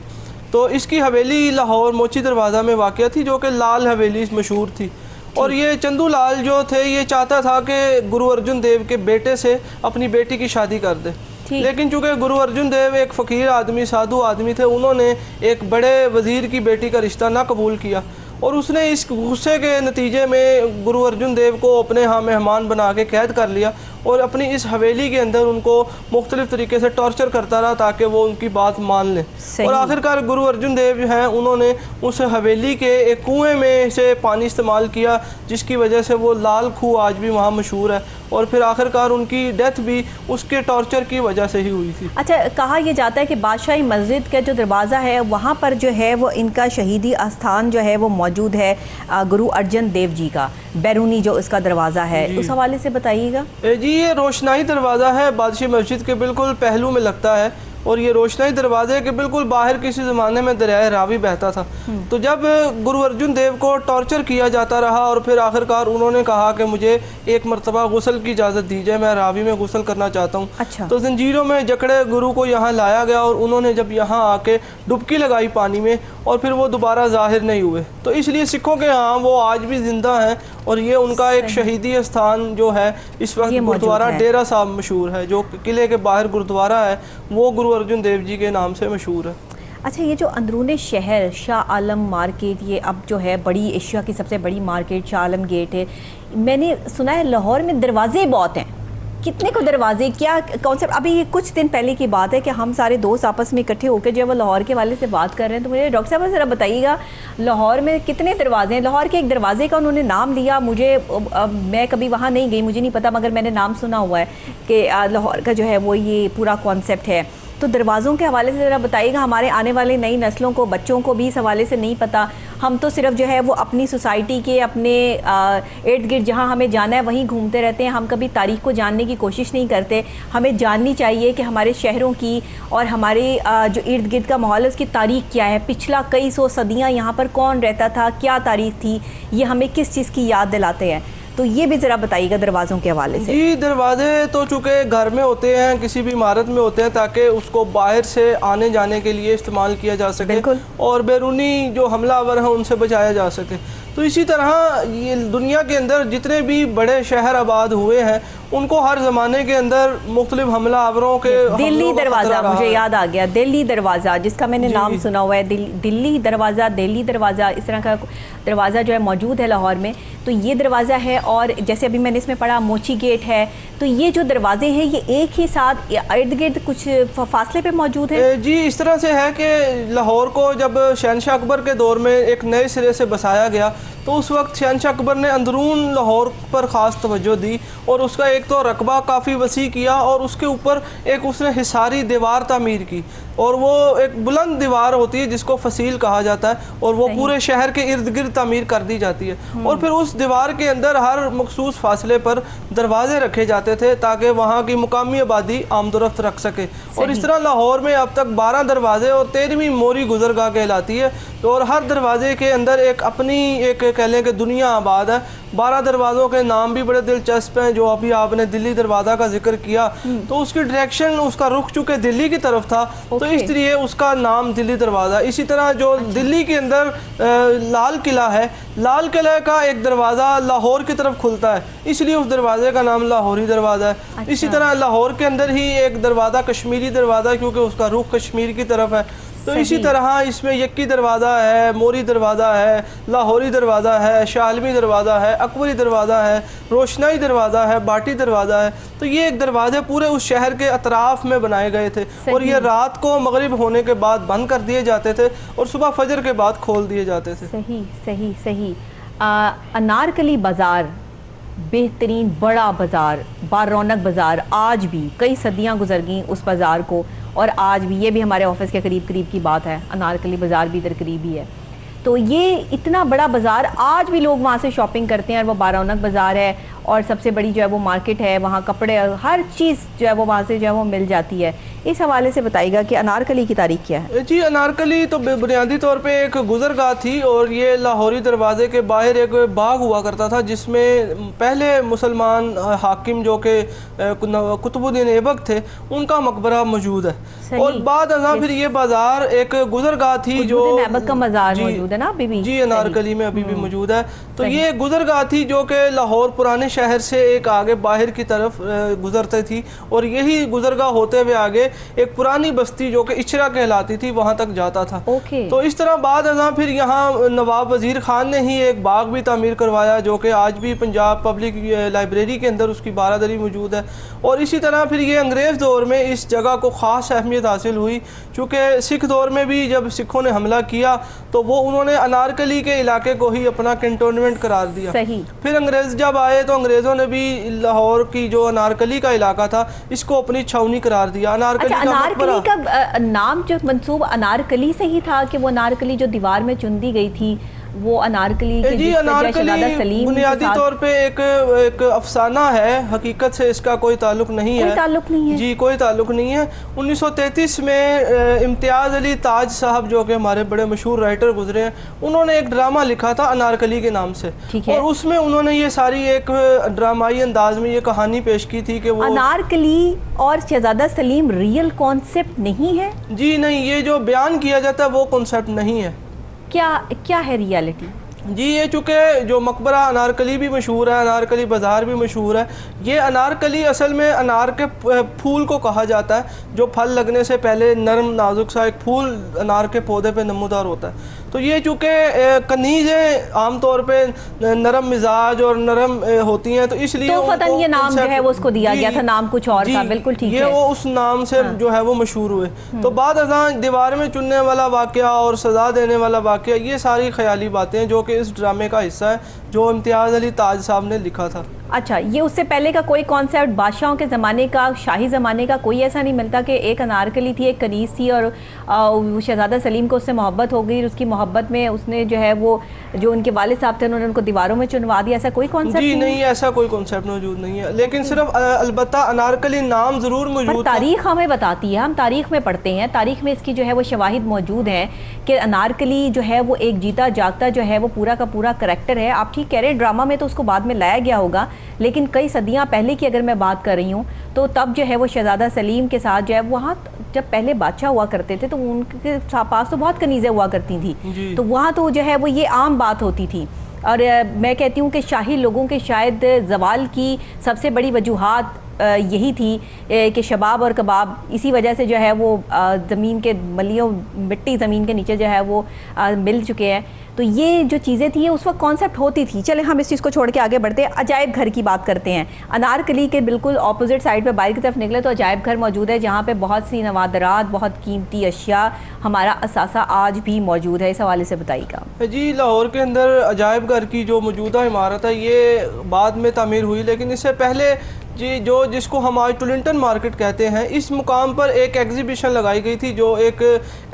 तो इसकी हवेली लाहौर मोची दरवाज़ा में वाक़या थी, जो कि लाल हवेली मशहूर थी। और ये चंदू लाल जो थे ये चाहता था कि गुरु अर्जुन देव के बेटे से अपनी बेटी की शादी कर दे, लेकिन चूँकि गुरु अर्जुन देव एक फ़कीर आदमी, साधु आदमी थे, उन्होंने एक बड़े वज़ीर की बेटी का रिश्ता ना कबूल किया और उसने इस गुस्से के नतीजे में गुरु अर्जुन देव को अपने यहाँ मेहमान बना के कैद कर लिया और अपनी इस हवेली के अंदर उनको मुख्तलिफ़ तरीके से टॉर्चर करता रहा ताकि वो उनकी बात मान लें। और आखिरकार गुरु अर्जुन देव जो हैं उन्होंने उस हवेली के एक कुएं में से पानी इस्तेमाल किया, जिसकी वजह से वो लाल खूह आज भी वहाँ मशहूर है। और फिर आखिरकार उनकी डेथ भी उसके टॉर्चर की वजह से ही हुई थी। अच्छा, कहा यह जाता है कि बादशाही मस्जिद का जो दरवाज़ा है वहाँ पर जो है वो इनका शहीदी आस्थान जो है वो मौजूद है, गुरु अर्जन देव जी का बैरूनी जो इसका दरवाज़ा है, उस हवाले से बताइएगा। जी, ये रोशनाई दरवाज़ा है, बादशाही मस्जिद के बिल्कुल पहलू में लगता है और ये रोशनाई दरवाजे के बिल्कुल बाहर किसी ज़माने में दरिया रावी बहता था। तो जब गुरु अर्जुन देव को टॉर्चर किया जाता रहा और फिर आखिरकार उन्होंने कहा कि मुझे एक मरतबा गुस्ल की इजाज़त दीजिए, मैं रावी में गुस्ल करना चाहता हूँ। अच्छा। तो जंजीरों में जकड़े गुरु को यहाँ लाया गया और उन्होंने जब यहाँ आके डुबकी लगाई पानी में और फिर वो दोबारा ज़ाहिर नहीं हुए। तो इसलिए सिखों के यहाँ वो आज भी ज़िंदा हैं और ये उनका एक शहीदी स्थान जो है इस वक्त गुरुद्वारा डेरा साहब मशहूर है, जो किले के बाहर गुरुद्वारा है वो गुरु अर्जुन देव जी के नाम से मशहूर है। अच्छा, ये जो अंदरूनी शहर शाह आलम मार्केट, ये अब जो है बड़ी एशिया की सबसे बड़ी मार्केट शाह आलम गेट है। मैंने सुना है लाहौर में दरवाजे बहुत हैं, कितने को दरवाजे, क्या कॉन्सेप्ट? अभी ये कुछ दिन पहले की बात है कि हम सारे दोस्त आपस में इकट्ठे होकर जो है वो लाहौर के वाले से बात कर रहे हैं। तो मुझे डॉक्टर साहब ज़रा बताइएगा लाहौर में कितने दरवाजे हैं? लाहौर के एक दरवाजे का उन्होंने नाम लिया, मुझे मैं कभी वहाँ नहीं गई, मुझे नहीं पता, मगर मैंने नाम सुना हुआ है कि लाहौर का जो है वो ये पूरा कॉन्सेप्ट है। तो दरवाज़ों के हवाले से ज़रा बताइएगा, हमारे आने वाले नई नस्लों को, बच्चों को भी इस हवाले से नहीं पता। हम तो सिर्फ जो है वो अपनी सोसाइटी के अपने इर्द गिर्द जहाँ हमें जाना है वहीं घूमते रहते हैं, हम कभी तारीख़ को जानने की कोशिश नहीं करते। हमें जाननी चाहिए कि हमारे शहरों की और हमारे जो इर्द गिर्द का माहौल है उसकी तारीख़ क्या है, पिछला कई सौ सदियाँ यहाँ पर कौन रहता था, क्या तारीख़ थी, ये हमें किस चीज़ की याद दिलाते हैं। तो ये भी ज़रा बताइएगा दरवाज़ों के हवाले से। जी, दरवाजे तो चूँकि घर में होते हैं, किसी भी इमारत में होते हैं ताकि उसको बाहर से आने जाने के लिए इस्तेमाल किया जा सके और बैरूनी जो हमलावर हैं उनसे बचाया जा सके। तो इसी तरह ये दुनिया के अंदर जितने भी बड़े शहर आबाद हुए हैं उनको हर ज़माने के अंदर मुख्तलिफ हमलावरों के दिल्ली दरवाज़ा, मुझे याद आ गया, दिल्ली दरवाज़ा जिसका मैंने नाम सुना हुआ है, दिल्ली दरवाज़ा, दिल्ली दरवाज़ा, इस तरह का दरवाज़ा जो है मौजूद है लाहौर में। तो ये दरवाज़ा है और जैसे अभी मैंने इसमें पढ़ा मोची गेट है। तो ये जो दरवाजे हैं ये एक ही साथ इर्द गिर्द कुछ फासले पे मौजूद है? जी, इस तरह से है कि लाहौर को जब शहनशाह अकबर के दौर में एक नए सिरे से बसाया गया तो उस वक्त शहनशाह अकबर ने अंदरून लाहौर पर ख़ास तवज्जो दी और उसका एक तो रकबा काफ़ी वसी किया और उसके ऊपर एक उसने हिसारी दीवार तामीर की और वो एक बुलंद दीवार होती है जिसको फसील कहा जाता है और वो पूरे शहर के इर्द गिर्द तामीर कर दी जाती है और फिर उस दीवार के अंदर हर मखसूस फासले पर दरवाजे रखे जाते थे ताकि वहाँ की मुकामी आबादी आमदोरफ्त रख सके। और इस तरह लाहौर में अब तक 12 दरवाजे और 13वीं मोरी गुजरगाह कहलाती है। तो और हर दरवाजे के अंदर एक अपनी एक कह लें कि दुनिया आबाद है 12 दरवाज़ों के नाम भी बड़े दिलचस्प हैं। जो अभी आपने दिल्ली दरवाज़ा का जिक्र किया तो उसकी डायरेक्शन, उसका रुख चूँकि दिल्ली की तरफ था तो इसलिए उसका नाम दिल्ली दरवाज़ा। इसी तरह जो दिल्ली के अंदर लाल किला है, लाल किला का एक दरवाज़ा लाहौर की तरफ खुलता है, इसलिए उस दरवाजे का नाम लाहौरी दरवाज़ा है। इसी तरह लाहौर के अंदर ही एक दरवाज़ा कश्मीरी दरवाज़ा, क्योंकि उसका रुख कश्मीर की तरफ है। तो इसी तरह इसमें यक्की दरवाज़ा है, मोरी दरवाज़ा है, लाहौरी दरवाज़ा है, शालमी दरवाज़ा है, अकबरी दरवाज़ा है, रोशनाई दरवाज़ा है, बाटी दरवाज़ा है। तो ये एक दरवाजे पूरे उस शहर के अतराफ़ में बनाए गए थे और ये रात को मगरिब होने के बाद बंद कर दिए जाते थे और सुबह फजर के बाद खोल दिए जाते थे। सही सही सही। अनारकली बाज़ार, बेहतरीन बड़ा बाज़ार, बारौनक बाज़ार, आज भी कई सदियां गुजर गई उस बाज़ार को और आज भी, ये भी हमारे ऑफिस के करीब करीब की बात है, अनारकली बाज़ार भी इधर करीब ही है। तो ये इतना बड़ा बाज़ार, आज भी लोग वहाँ से शॉपिंग करते हैं और वो बारौनक बाज़ार है और सबसे बड़ी जो है वो मार्केट है, वहाँ कपड़े, हर चीज़ जो है वो वहाँ से जो है वो मिल जाती है। इस हवाले से बताइएगा कि अनारकली की तारीख क्या है? जी, अनारकली तो बुनियादी तौर पे एक गुज़रगाह थी और ये लाहौरी दरवाज़े के बाहर एक बाग हुआ करता था जिसमें पहले मुसलमान हाकिम जो कि कुतुबुद्दीन ऐबक थे, उनका मकबरा मौजूद है। और बाद अज़ां फिर ये बाज़ार एक गुज़रगाह थी जो ऐबक का मज़ार मौजूद है ना अभी भी? जी, अनारकली में अभी भी मौजूद है। तो ये गुज़रगाह थी जो कि लाहौर पुराने शहर से एक आगे बाहर की तरफ गुजरती थी और यही गुज़रगाह होते हुए आगे एक पुरानी बस्ती जो कि इचरा कहलाती थी वहाँ तक जाता था। तो इस तरह बाद अज़ां फिर यहाँ नवाब वज़ीर ख़ान ने ही एक बाग भी तामीर करवाया जो कि आज भी पंजाब पब्लिक लाइब्रेरी के अंदर उसकी बारादरी मौजूद है। और इसी तरह फिर ये अंग्रेज़ दौर में इस जगह को ख़ास अहमियत हासिल हुई, चूँकि सिख दौर में भी जब सिखों ने हमला किया तो वो उन्होंने अनारकली के इलाके को ही अपना कैंटोनमेंट करार दिया। फिर अंग्रेज़ जब आए तो अंग्रेज़ों ने भी लाहौर की जो अनारकली का इलाका था इसको अपनी छावनी करार दिया। अनारकली का नाम जो मंसूब अनारकली से ही था कि वो अनारकली जो दीवार में चुन दी गई थी वो अनारकली जी, अनारकली बुनियादी तौर पे एक अफसाना है, हकीकत से इसका कोई ताल्लुक नहीं है। जी, कोई ताल्लुक नहीं है। 1933 में इम्तियाज़ अली ताज साहब जो कि हमारे बड़े मशहूर राइटर गुजरे हैं, उन्होंने एक ड्रामा लिखा था अनारकली के नाम से और उसमें उन्होंने ये सारी एक ड्रामाई अंदाज में ये कहानी पेश की थी कि वो अनारकली और शहजादा सलीम रियल कॉन्सेप्ट नहीं है। जी नहीं, ये जो बयान किया जाता है वो कॉन्सेप्ट नहीं है। क्या है रियलिटी? जी, ये चूँकि जो मकबरा अनारकली भी मशहूर है, अनारकली बाज़ार भी मशहूर है, ये अनारकली असल में अनार के फूल को कहा जाता है जो फल लगने से पहले नरम नाजुक सा एक फूल अनार के पौधे पे नमूदार होता है। तो ये चूँकि कनीज़ें आमतौर पे नरम मिजाज और नरम होती हैं तो इसलिए तो फतन ये नाम जो है वो उसको दिया गया था, नाम कुछ और था। बिल्कुल ठीक है, ये वो उस नाम से जो है वो मशहूर हुए। तो बाद अज़ां दीवार में चुनने वाला वाक़या और सज़ा देने वाला वाक़या, ये सारी ख्याली बातें जो कि इस ड्रामे का हिस्सा है जो इम्तियाज़ अली ताज साहब ने लिखा था। अच्छा, ये उससे पहले का कोई कॉन्सेप्ट बादशाहों के ज़माने का, शाही ज़माने का कोई ऐसा नहीं मिलता कि एक अनारकली थी, एक कनीज़ थी और शहजादा सलीम को उससे मोहब्बत हो गई, उसकी मोहब्बत में उसने जो है वो जो उनके वालिद साहब थे उन्होंने उनको दीवारों में चुनवा दिया, ऐसा कोई कॉन्सेप्ट? जी नहीं, ऐसा कोई कॉन्सेप्ट मौजूद नहीं है, लेकिन सिर्फ अलबत्ता अनारकली नाम ज़रूर मौजूद। तारीख हमें बताती है, हम तारीख में पढ़ते हैं, तारीख में इसकी जो है वो शवाहिद मौजूद हैं कि अनारकली जो है वो एक जीता जागता जो है वो पूरा का पूरा करैक्टर है। आप ठीक कह रहे हैं, ड्रामा में तो उसको बाद में लाया गया होगा, लेकिन कई सदियां पहले की अगर मैं बात कर रही हूँ तो तब जो है वो शहजादा सलीम के साथ जो है वहाँ जब पहले बादशाह हुआ करते थे तो उनके पास तो बहुत कनीज़ें हुआ करती थी, तो वहाँ तो जो है वो ये आम बात होती थी। और मैं कहती हूँ कि शाही लोगों के शायद ज़वाल की सबसे बड़ी वजूहात यही थी कि शबाब और कबाब, इसी वजह से जो है वो ज़मीन के मलियों मिट्टी ज़मीन के नीचे जो है वो मिल चुके हैं। तो ये जो चीज़ें थी उस वक्त कॉन्सेप्ट होती थी। चले हम इस चीज़ को छोड़ के आगे बढ़ते हैं, अजायब घर की बात करते हैं। अनारकली के बिल्कुल ऑपोजिट साइड पे बाहर की तरफ निकले तो अजायब घर मौजूद है जहाँ पे बहुत सी नवादरात, बहुत कीमती अशिया, हमारा असासा आज भी मौजूद है। इस हवाले से बताइएगा। जी, लाहौर के अंदर अजायब घर की जो मौजूदा इमारत है ये बाद में तामीर हुई, लेकिन इससे पहले जी, जो जिसको हम आज टुलिंटन मार्केट कहते हैं, इस मुकाम पर एक एग्जीबिशन लगाई गई थी जो एक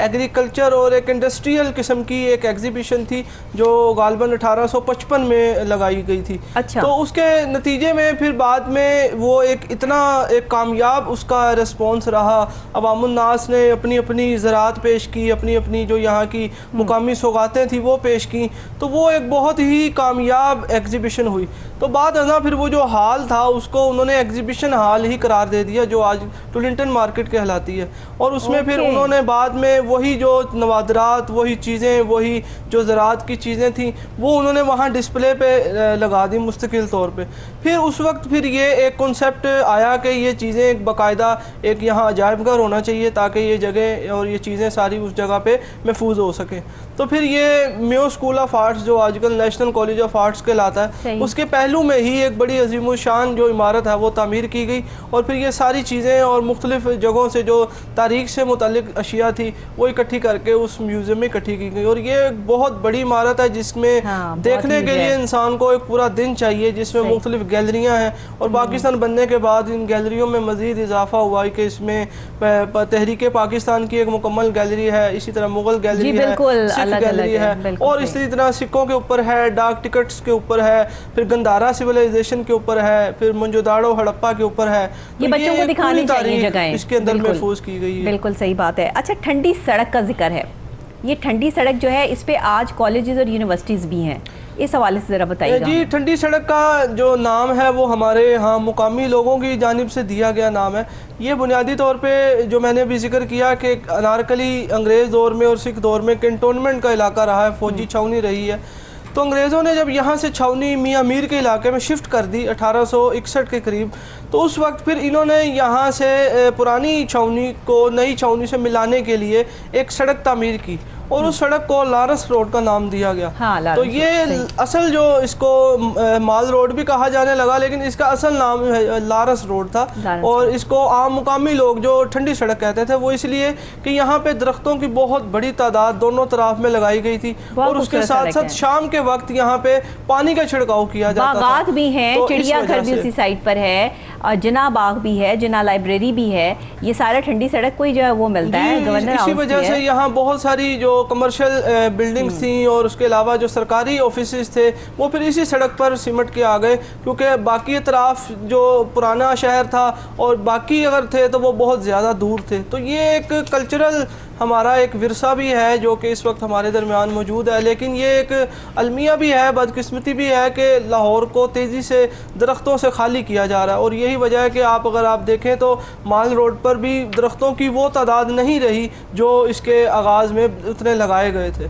एग्रीकल्चर और एक इंडस्ट्रियल किस्म की एक एग्जीबिशन थी जो गालबन 1855 में लगाई गई थी। अच्छा। तो उसके नतीजे में फिर बाद में वो एक इतना एक कामयाब उसका रिस्पॉन्स रहा, अवामुन्नास ने अपनी अपनी ज़रात पेश की, अपनी अपनी जो यहाँ की मुकामी सौगातें थी वो पेश की, तो वो एक बहुत ही कामयाब एग्जीबिशन हुई। तो बाद अज़ा फिर वो जो हाल था उसको उन्होंने एग्जीबिशन हाल ही करार दे दिया जो आज टुलिंटन मार्केट कहलाती है। और उसमें फिर उन्होंने बाद में वही जो नवादरात, वही चीज़ें, वही जो ज़रात की चीज़ें थी वो उन्होंने वहाँ डिस्प्ले पे लगा दी मुस्तकिल तौर पे। फिर उस वक्त फिर ये एक कॉन्सेप्ट आया कि ये चीज़ें एक बाकायदा एक यहाँ अजायब घर होना चाहिए ताकि ये जगह और ये चीज़ें सारी उस जगह पे महफूज हो सकें। तो फिर ये मेयो स्कूल ऑफ आर्ट्स जो आजकल नेशनल कॉलेज ऑफ आर्ट्स कहलाता है, उसके पहलू में ही एक बड़ी अजीम शान जो इमारत है वो तामीर की गई। और फिर ये सारी चीज़ें और मुख्तलिफ जगहों से जो तारीख से मुतल्लिक अशिया थी वो इकट्ठी करके उस म्यूज़ियम में इकट्ठी की गई। और ये एक बहुत बड़ी इमारत है जिसमें देखने के लिए इंसान को एक पूरा दिन चाहिए, जिसमें मुख्तलिफ गैलरियाँ हैं। और पाकिस्तान बनने के बाद इन गैलरियों में मज़ीद इजाफा हुआ है कि इसमें तहरीक पाकिस्तान की एक मुकम्मल गैलरी है, इसी तरह मुग़ल गैलरी है, सिख गैलरी है, और इसी तरह सिक्कों के ऊपर है, डाक टिकट्स के ऊपर है, फिर गंधारा सिविलाइजेशन के ऊपर है, फिर मोहनजोदाड़ो हड़प्पा के ऊपर है। ये बच्चों को दिखानी चाहिए जगहें इसके अंदर महफूज की गई है। बिल्कुल सही बात है। अच्छा, ठंडी सड़क का जिक्र है, ये ठंडी सड़क जो है इस पे आज कॉलेजेस और यूनिवर्सिटीज़ भी हैं, इस हवाले से ज़रा बताइएगा। जी, ठंडी सड़क का जो नाम है वो हमारे यहाँ मुकामी लोगों की जानिब से दिया गया नाम है। ये बुनियादी तौर पे जो मैंने भी जिक्र किया कि अनारकली अंग्रेज़ दौर में और सिख दौर में कैंटोनमेंट का इलाका रहा है, फौजी छावनी रही है। तो अंग्रेज़ों ने जब यहाँ से छावनी मियाँ मीर के इलाके में शिफ्ट कर दी 1861 के करीब, तो उस वक्त फिर इन्होंने यहाँ से पुरानी छावनी को नई छावनी से मिलाने के लिए एक सड़क तामीर की और उस सड़क को लारस रोड का नाम दिया गया। हाँ, तो ये असल जो इसको माल रोड भी कहा जाने लगा, लेकिन इसका असल नाम लारस रोड था। और इसको आम मुकामी लोग जो ठंडी सड़क कहते थे वो इसलिए कि यहाँ पे दरख्तों की बहुत बड़ी तादाद दोनों तरफ में लगाई गई थी और उसके साथ साथ शाम के वक्त यहाँ पे पानी का छिड़काव किया जाता था। बागात भी हैं, तो चिड़ियाघर भी उसी साइड पर है, और जिना बाग भी है, जिना लाइब्रेरी भी है, ये सारा ठंडी सड़क को ही जो है वो मिलता है गवर्नर हाउस। इसी वजह से यहाँ बहुत सारी जो कमर्शियल बिल्डिंग्स थी और उसके अलावा जो सरकारी ऑफिसेज थे वो फिर इसी सड़क पर सिमट के आ गए, क्योंकि बाकी अतराफ जो पुराना शहर था और बाकी अगर थे तो वो बहुत ज़्यादा दूर थे। तो ये एक कल्चरल हमारा एक विरसा भी है जो कि इस वक्त हमारे दरमियान मौजूद है, लेकिन ये एक अलमिया भी है, बदकिस्मती भी है कि लाहौर को तेज़ी से दरख्तों से खाली किया जा रहा है। और यही वजह है कि अगर आप देखें तो माल रोड पर भी दरख्तों की वो तादाद नहीं रही जो इसके आगाज़ में उतने लगाए गए थे।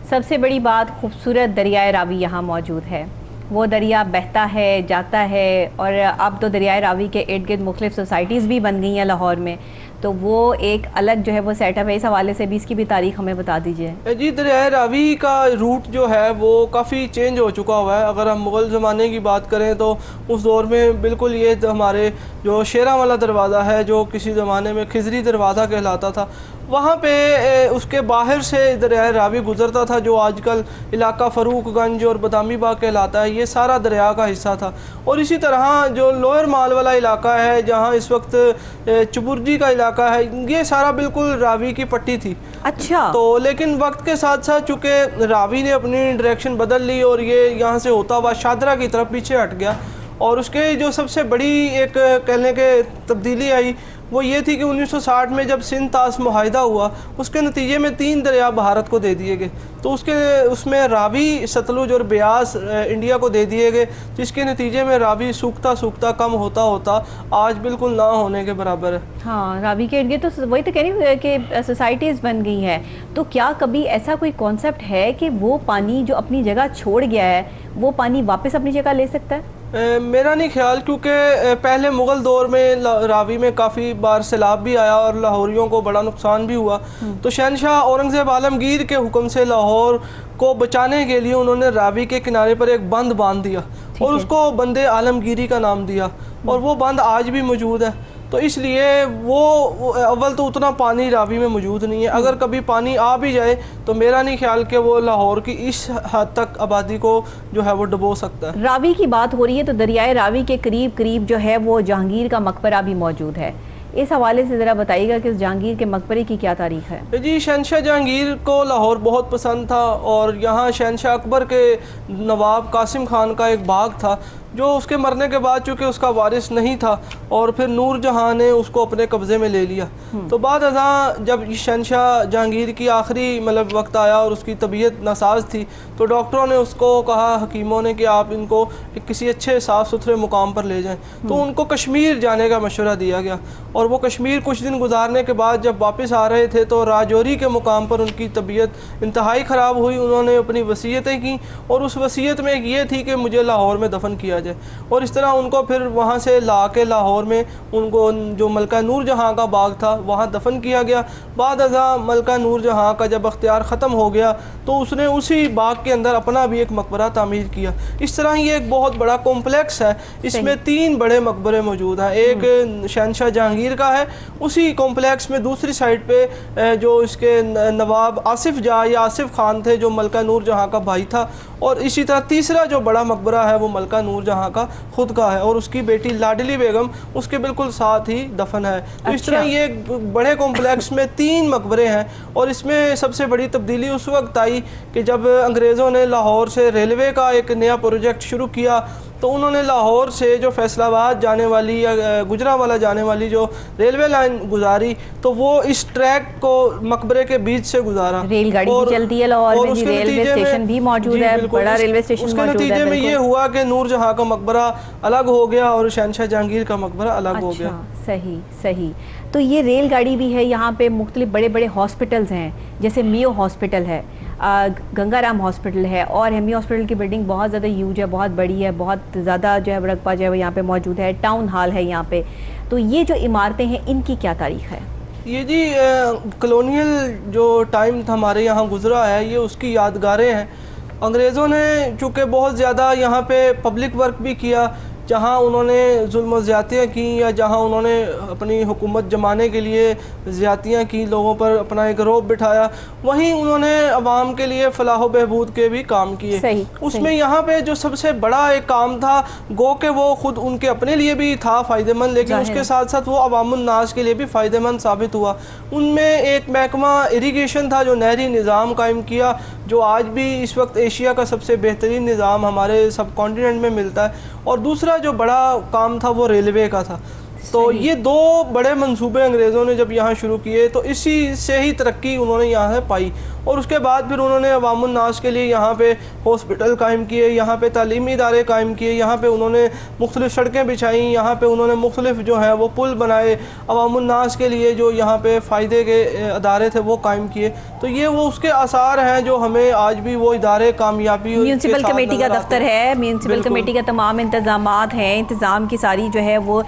सबसे बड़ी बात, खूबसूरत दरियाए रावी यहाँ मौजूद है। वो दरिया बहता है, जाता है, और अब तो दरियाए रावी के इर्द गिर्द मुख्तलिफ सोसाइटीज़ भी बन गई हैं लाहौर में, तो वो एक अलग जो है वो सेटअप है। इस हवाले से भी इसकी भी तारीख हमें बता दीजिए। जी, दरियाए रावी का रूट जो है वो काफ़ी चेंज हो चुका हुआ है। अगर हम मुग़ल ज़माने की बात करें तो उस दौर में बिल्कुल ये हमारे जो शेरा वाला दरवाज़ा है जो किसी ज़माने में खिजरी दरवाज़ा कहलाता था, वहाँ पे उसके बाहर से दरियाए रावी गुज़रता था जो आजकल इलाका फ़रूकगंज और बदामी बाग कहलाता है, ये सारा दरिया का हिस्सा था। और इसी तरह जो लोअर माल वाला इलाका है जहाँ इस वक्त चुबुर्जी का इलाका है, ये सारा बिल्कुल रावी की पट्टी थी। अच्छा। तो लेकिन वक्त के साथ साथ चूँकि रावी ने अपनी डायरेक्शन बदल ली और ये यहाँ से होता हुआ शादरा की तरफ पीछे हट गया, और उसके जो सबसे बड़ी एक कहने के तब्दीली आई वो ये थी कि 1960 में जब सिंध ताश मुआहिदा हुआ उसके नतीजे में 3 दरिया भारत को दे दिए गए, तो उसमें रावी, सतलुज और ब्यास इंडिया को दे दिए गए, जिसके नतीजे में रावी सूखता सूखता कम होता होता आज बिल्कुल ना होने के बराबर है। हाँ, रावी के इर्द तो वही तो कह रही हूँ कि सोसाइटीज़ बन गई हैं। तो क्या कभी ऐसा कोई कॉन्सेप्ट है कि वो पानी जो अपनी जगह छोड़ गया है वो पानी वापस अपनी जगह ले सकता है? मेरा नहीं ख्याल, क्योंकि पहले मुग़ल दौर में रावी में काफ़ी बार सैलाब भी आया और लाहौरियों को बड़ा नुकसान भी हुआ। तो शहनशाह औरंगज़ेब आलमगीर के हुक्म से लाहौर को बचाने के लिए उन्होंने रावी के किनारे पर एक बंद बांध दिया और उसको बंदे आलमगीरी का नाम दिया, और वो बंद आज भी मौजूद है। तो इसलिए वो अव्वल तो उतना पानी रावी में मौजूद नहीं है। अगर कभी पानी आ भी जाए तो मेरा नहीं ख्याल कि वो लाहौर की इस हद तक आबादी को जो है वो डुबो सकता है। रावी की बात हो रही है तो दरियाए रावी के करीब करीब जो है वो जहांगीर का मकबरा भी मौजूद है। इस हवाले से ज़रा बताइएगा कि उस जहांगीर के मकबरे की क्या तारीख है। जी, शहनशाह जहांगीर को लाहौर बहुत पसंद था और यहाँ शहनशाह अकबर के नवाब कासिम खान का एक बाग था जो उसके मरने के बाद चूँकि उसका वारिस नहीं था और फिर नूर जहाँ ने उसको अपने कब्ज़े में ले लिया। तो बाद अज़ां जब शहनशाह जहांगीर की आखिरी मतलब वक्त आया और उसकी तबीयत नासाज थी तो डॉक्टरों ने उसको कहा, हकीमों ने, कि आप इनको किसी अच्छे साफ़ सुथरे मुकाम पर ले जाएं। तो उनको कश्मीर जाने का मशवरा दिया गया और वो कश्मीर कुछ दिन गुजारने के बाद जब वापस आ रहे थे तो राजौरी के मुकाम पर उनकी तबीयत इंतहाई ख़राब हुई। उन्होंने अपनी वसीयतें की और उस वसीयत में एक ये थी कि मुझे लाहौर में दफन किया जाए और इस तरह उनको फिर वहाँ से ला के लाहौर में उनको जो मलका नूर जहाँ का बाग था वहाँ दफन किया गया। बाद अज़ा मलका नूर जहाँ का जब अख्तियार ख़त्म हो गया तो उसने उसी बाग के अंदर अपना भी एक मकबरा तामीर किया। इस तरह ये एक बहुत बड़ा कॉम्प्लेक्स है, इसमें 3 बड़े मकबरे मौजूद हैं। एक शहनशाह जहांगीर का है, उसी कॉम्प्लेक्स में दूसरी साइड पे जो इसके नवाब आसिफ जा या आसिफ खान थे जो मलका नूर जहाँ का भाई था, और इसी तरह तीसरा जो बड़ा मकबरा है वो मलका नूर जहाँ का खुद का है और उसकी बेटी लाडली बेगम उसके बिल्कुल साथ ही दफन है। तो इस तरह ये बड़े कॉम्प्लेक्स में 3 मकबरे हैं और इसमें सबसे बड़ी तब्दीली उस वक्त आई कि जब अंग्रेज़ों ने लाहौर से रेलवे का एक नया प्रोजेक्ट शुरू किया तो उन्होंने लाहौर से जो फैसलाबाद जाने वाली या गुजरांवाला जाने वाली जो रेलवे लाइन गुजारी तो वो इस ट्रैक को मकबरे के बीच से गुजारा। रेलगाड़ी भी चलती है लाहौर में, रेलवे स्टेशन भी मौजूद है, बड़ा रेलवे स्टेशन उसके नतीजे में ये हुआ कि नूर जहाँ का मकबरा अलग हो गया और शहनशाह जहांगीर का मकबरा अलग हो गया। सही सही। तो ये रेलगाड़ी भी है, यहाँ पे मुख्तलिफ बड़े बड़े हॉस्पिटल्स हैं, जैसे मियो हॉस्पिटल है, गंगाराम हॉस्पिटल है और मियो हॉस्पिटल की बिल्डिंग बहुत ज़्यादा ह्यूज है, बहुत बड़ी है, बहुत ज़्यादा जो है रकबा जो है यहाँ पे मौजूद है। टाउन हॉल है यहाँ पे। तो ये जो इमारतें हैं इनकी क्या तारीख है? ये जी कॉलोनियल जो टाइम था हमारे यहाँ गुजरा है ये उसकी यादगारें हैं। अंग्रेज़ों ने चूँकि बहुत ज़्यादा यहाँ पे पब्लिक वर्क भी किया, जहाँ उन्होंने जुल्म ज़्यादतियाँ की या जहाँ उन्होंने अपनी हुकूमत जमाने के लिए ज़्यादतियाँ की, लोगों पर अपना एक रौब बिठाया, वहीं उन्होंने अवाम के लिए फलाह बहबूद के भी काम किए। उसमें यहाँ पे जो सबसे बड़ा एक काम था गो के वो ख़ुद उनके अपने लिए भी था फ़ायदेमंद, लेकिन उसके साथ साथ वो अवामुन्नास के लिए भी फ़ायदेमंद साबित हुआ। उनमें एक महकमा इरीगेशन था जो नहरी निज़ाम कायम किया, जो आज भी इस वक्त एशिया का सबसे बेहतरीन निज़ाम हमारे सब कॉन्टिनेंट में मिलता है, और दूसरा जो बड़ा काम था वो रेलवे का था। तो ये 2 बड़े मंसूबे अंग्रेज़ों ने जब यहाँ शुरू किए तो इसी से ही तरक्की उन्होंने यहाँ से पाई और उसके बाद फिर उन्होंने अवामुन्नास के लिए यहाँ पे हॉस्पिटल कायम किए, यहाँ पे तालीमी इदारे कायम किए, यहाँ पे उन्होंने मुख्तलिफ सड़कें बिछाई, यहाँ पे उन्होंने मुख्तलिफ जो है वो पुल बनाए, अवामुन्नास के लिए जो यहाँ पे फ़ायदे के अदारे थे वो कायम किए। तो ये वो उसके आसार हैं जो हमें आज भी वो इदारे कामयाबी। म्यूनसिपल कमेटी का दफ्तर है, म्यूनसिपल कमेटी का तमाम इंतज़ामात हैं, इंतज़ाम की सारी जो है वो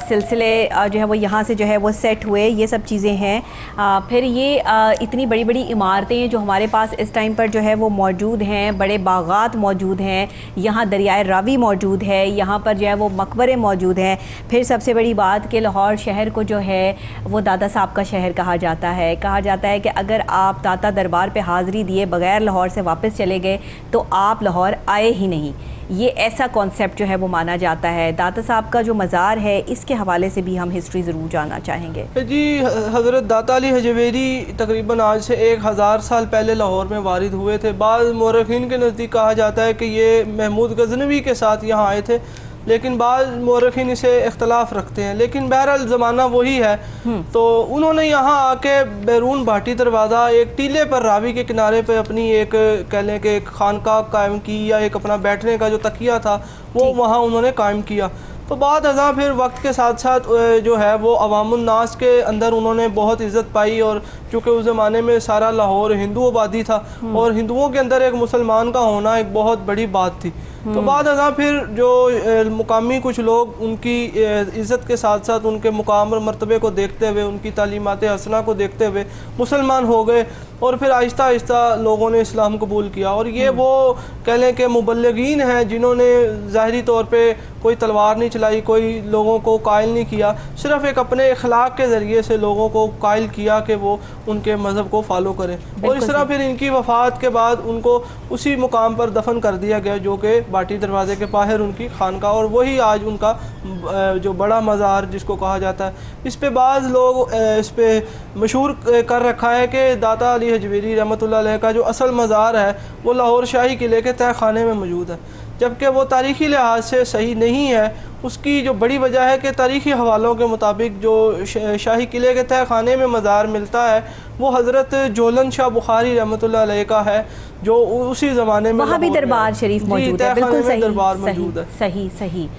सिलसिले जो है वो यहाँ से जो है वो सेट हुए, ये सब चीज़ें हैं। फिर ये इतनी बड़ी बड़ी इमारतें जो हमारे पास इस टाइम पर जो है वो मौजूद हैं, बड़े बागात मौजूद हैं, यहाँ दरियाए रावी मौजूद है, यहाँ पर जो है वो मकबरे मौजूद हैं। फिर सबसे बड़ी बात कि लाहौर शहर को जो है वो दादा साहब का शहर कहा जाता है। कहा जाता है कि अगर आप दाता दरबार पे हाज़िरी दिए बगैर लाहौर से वापस चले गए तो आप लाहौर आए ही नहीं। ये ऐसा कॉन्सेप्ट जो है वो माना जाता है। दाता साहब का जो मज़ार है इसके हवाले से भी हम हिस्ट्री ज़रूर जानना चाहेंगे। जी, हज़रत दाता अली हजवेरी तकरीबन आज से 1000 साल पहले लाहौर में वारिद हुए थे। बाद मौरखीन के नज़दीक कहा जाता है कि ये महमूद गज़नवी के साथ यहाँ आए थे, लेकिन बाद मौरखीन इसे इख्तलाफ रखते हैं, लेकिन बहरहाल ज़माना वही है। तो उन्होंने यहाँ आके बैरून भाटी दरवाज़ा एक टीले पर रावी के किनारे पे अपनी एक कह लें कि एक खानका कायम की या एक अपना बैठने का जो तकिया था वो वहाँ उन्होंने कायम किया। तो बाद अज़ा फिर वक्त के साथ साथ जो है वो अवामुन्नास के अंदर उन्होंने बहुत इज़्ज़त पाई और चूँकि उस ज़माने में सारा लाहौर हिंदू आबादी था और हिंदुओं के अंदर एक मुसलमान का होना एक बहुत बड़ी बात थी। तो बाद अज़ां फिर जो मुकामी कुछ लोग उनकी इज़्ज़त के साथ साथ उनके मुकाम और मर्तबे को देखते हुए, उनकी तालीमात हसना को देखते हुए मुसलमान हो गए और फिर आहिस्ता आहिस्ता लोगों ने इस्लाम कबूल किया। और ये वो कह लें कि मुबल्लिगीन हैं जिन्होंने ज़ाहिरी तौर पे कोई तलवार नहीं चलाई, कोई लोगों को कायल नहीं किया, सिर्फ़ एक अपने अखलाक के ज़रिए से लोगों को कायल किया कि वो उनके मज़हब को फॉलो करें। और इस तरह फिर इनकी वफ़ात के बाद उनको उसी मुकाम पर दफन कर दिया गया जो कि बाटी दरवाज़े के बाहर उनकी खानका, और वही आज उनका जो बड़ा मज़ार जिसको कहा जाता है। इस पे बाज़ लोग इस पे मशहूर कर रखा है कि दाता अली हजवेरी रहमतुल्लाह अलैह का जो असल मज़ार है वो लाहौर शाही किले के तह खाने में मौजूद है, जबकि वो तारीख़ी लिहाज से सही नहीं है। उसकी जो बड़ी वजह है कि तारीख़ी हवालों के मुताबिक जो शाही किले के तह खाने में मज़ार मिलता है वो हज़रत जोलन शाह बुखारी रहमतुल्लाह अलैह का है, जो उसी ज़माने में वहाँ भी दरबार शरीफ मौजूद है। बिल्कुल सही, दरबार मौजूद है। सही सही,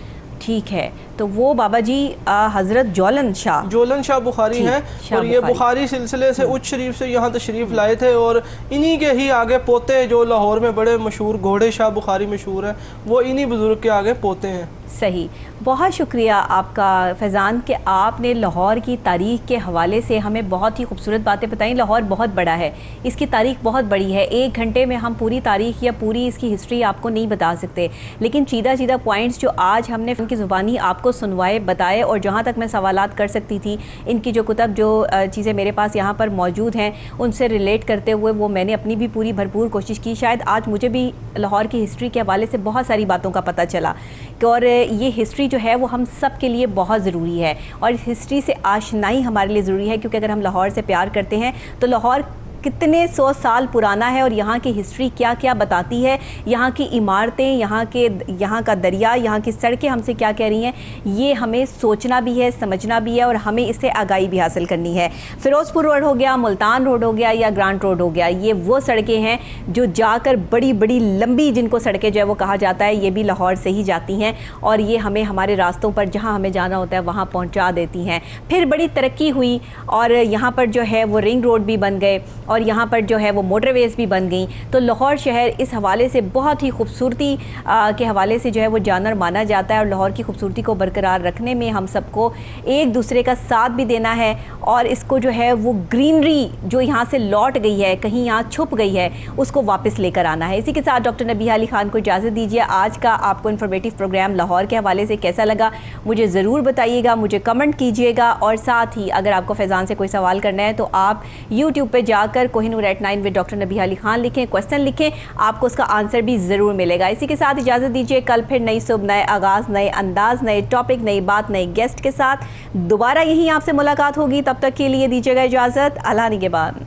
ठीक है। तो वो बाबा जी हज़रत जोलन शाह बुखारी हैं और ये बुखारी सिलसिले से उच्च शरीफ से यहाँ तशरीफ़ लाए थे और इन्हीं के ही आगे पोते जो लाहौर में बड़े मशहूर घोड़े शाह बुखारी मशहूर हैं, वो इन्हीं बुज़ुर्ग के आगे पोते हैं। सही, बहुत शुक्रिया आपका फैज़ान कि आपने लाहौर की तारीख़ के हवाले से हमें बहुत ही खूबसूरत बातें बताई। लाहौर बहुत बड़ा है, इसकी तारीख़ बहुत बड़ी है। 1 घंटे में हम पूरी तारीख़ या पूरी इसकी हिस्ट्री आपको नहीं बता सकते, लेकिन सीधा सीधा पॉइंट्स जो आज हमने उनकी ज़ुबानी आपको सुनवाए बताए, और जहाँ तक मैं सवालात कर सकती थी इनकी जो कुतब जो चीज़ें मेरे पास यहाँ पर मौजूद हैं उनसे रिलेट करते हुए वो मैंने अपनी भी पूरी भरपूर कोशिश की। शायद आज मुझे भी लाहौर की हिस्ट्री के हवाले से बहुत सारी बातों का पता चला कि और ये हिस्ट्री जो है वो हम सब के लिए बहुत ज़रूरी है, और इस हिस्ट्री से आशनाई हमारे लिए ज़रूरी है, क्योंकि अगर हम लाहौर से प्यार करते हैं तो लाहौर कितने 100 साल पुराना है और यहाँ की हिस्ट्री क्या क्या बताती है, यहाँ की इमारतें, यहाँ का दरिया, यहाँ की सड़कें हमसे क्या कह रही हैं, ये हमें सोचना भी है, समझना भी है और हमें इससे आगाही भी हासिल करनी है। फ़िरोज़पुर रोड हो गया, मुल्तान रोड हो गया या ग्रांट रोड हो गया, ये वो सड़कें हैं जो जाकर बड़ी बड़ी लंबी जिनको सड़कें जो है वो कहा जाता है, ये भी लाहौर से ही जाती हैं और ये हमें हमारे रास्तों पर जहाँ हमें जाना होता है वहाँ पहुँचा देती हैं। फिर बड़ी तरक्की हुई और यहाँ पर जो है वो रिंग रोड भी बन गए और यहाँ पर जो है वो मोटरवेज़ भी बन गई। तो लाहौर शहर इस हवाले से बहुत ही खूबसूरती के हवाले से जो है वो जानर माना जाता है, और लाहौर की खूबसूरती को बरकरार रखने में हम सबको एक दूसरे का साथ भी देना है और इसको जो है वो ग्रीनरी जो यहाँ से लौट गई है, कहीं यहाँ छुप गई है, उसको वापस लेकर आना है। इसी के साथ डॉक्टर नबीहा अली खान को इजाज़त दीजिए। आज का आपको इन्फॉर्मेटिव प्रोग्राम लाहौर के हवाले से कैसा लगा मुझे ज़रूर बताइएगा, मुझे कमेंट कीजिएगा, और साथ ही अगर आपको फैज़ान से कोई सवाल करना है तो आप यूट्यूब पर जाकर कोहिनूर @9 विद डॉक्टर नबीहा अली खान लिखें, क्वेश्चन लिखें, आपको उसका आंसर भी ज़रूर मिलेगा। इसी के साथ इजाज़त दीजिए। कल फिर नई सुबह, नए आगाज़, नए अंदाज, नए टॉपिक, नई बात, नए गेस्ट के साथ दोबारा यहीं आपसे मुलाकात होगी। तब तक के लिए दीजिएगा इजाज़त। अल्लाह निगहबान।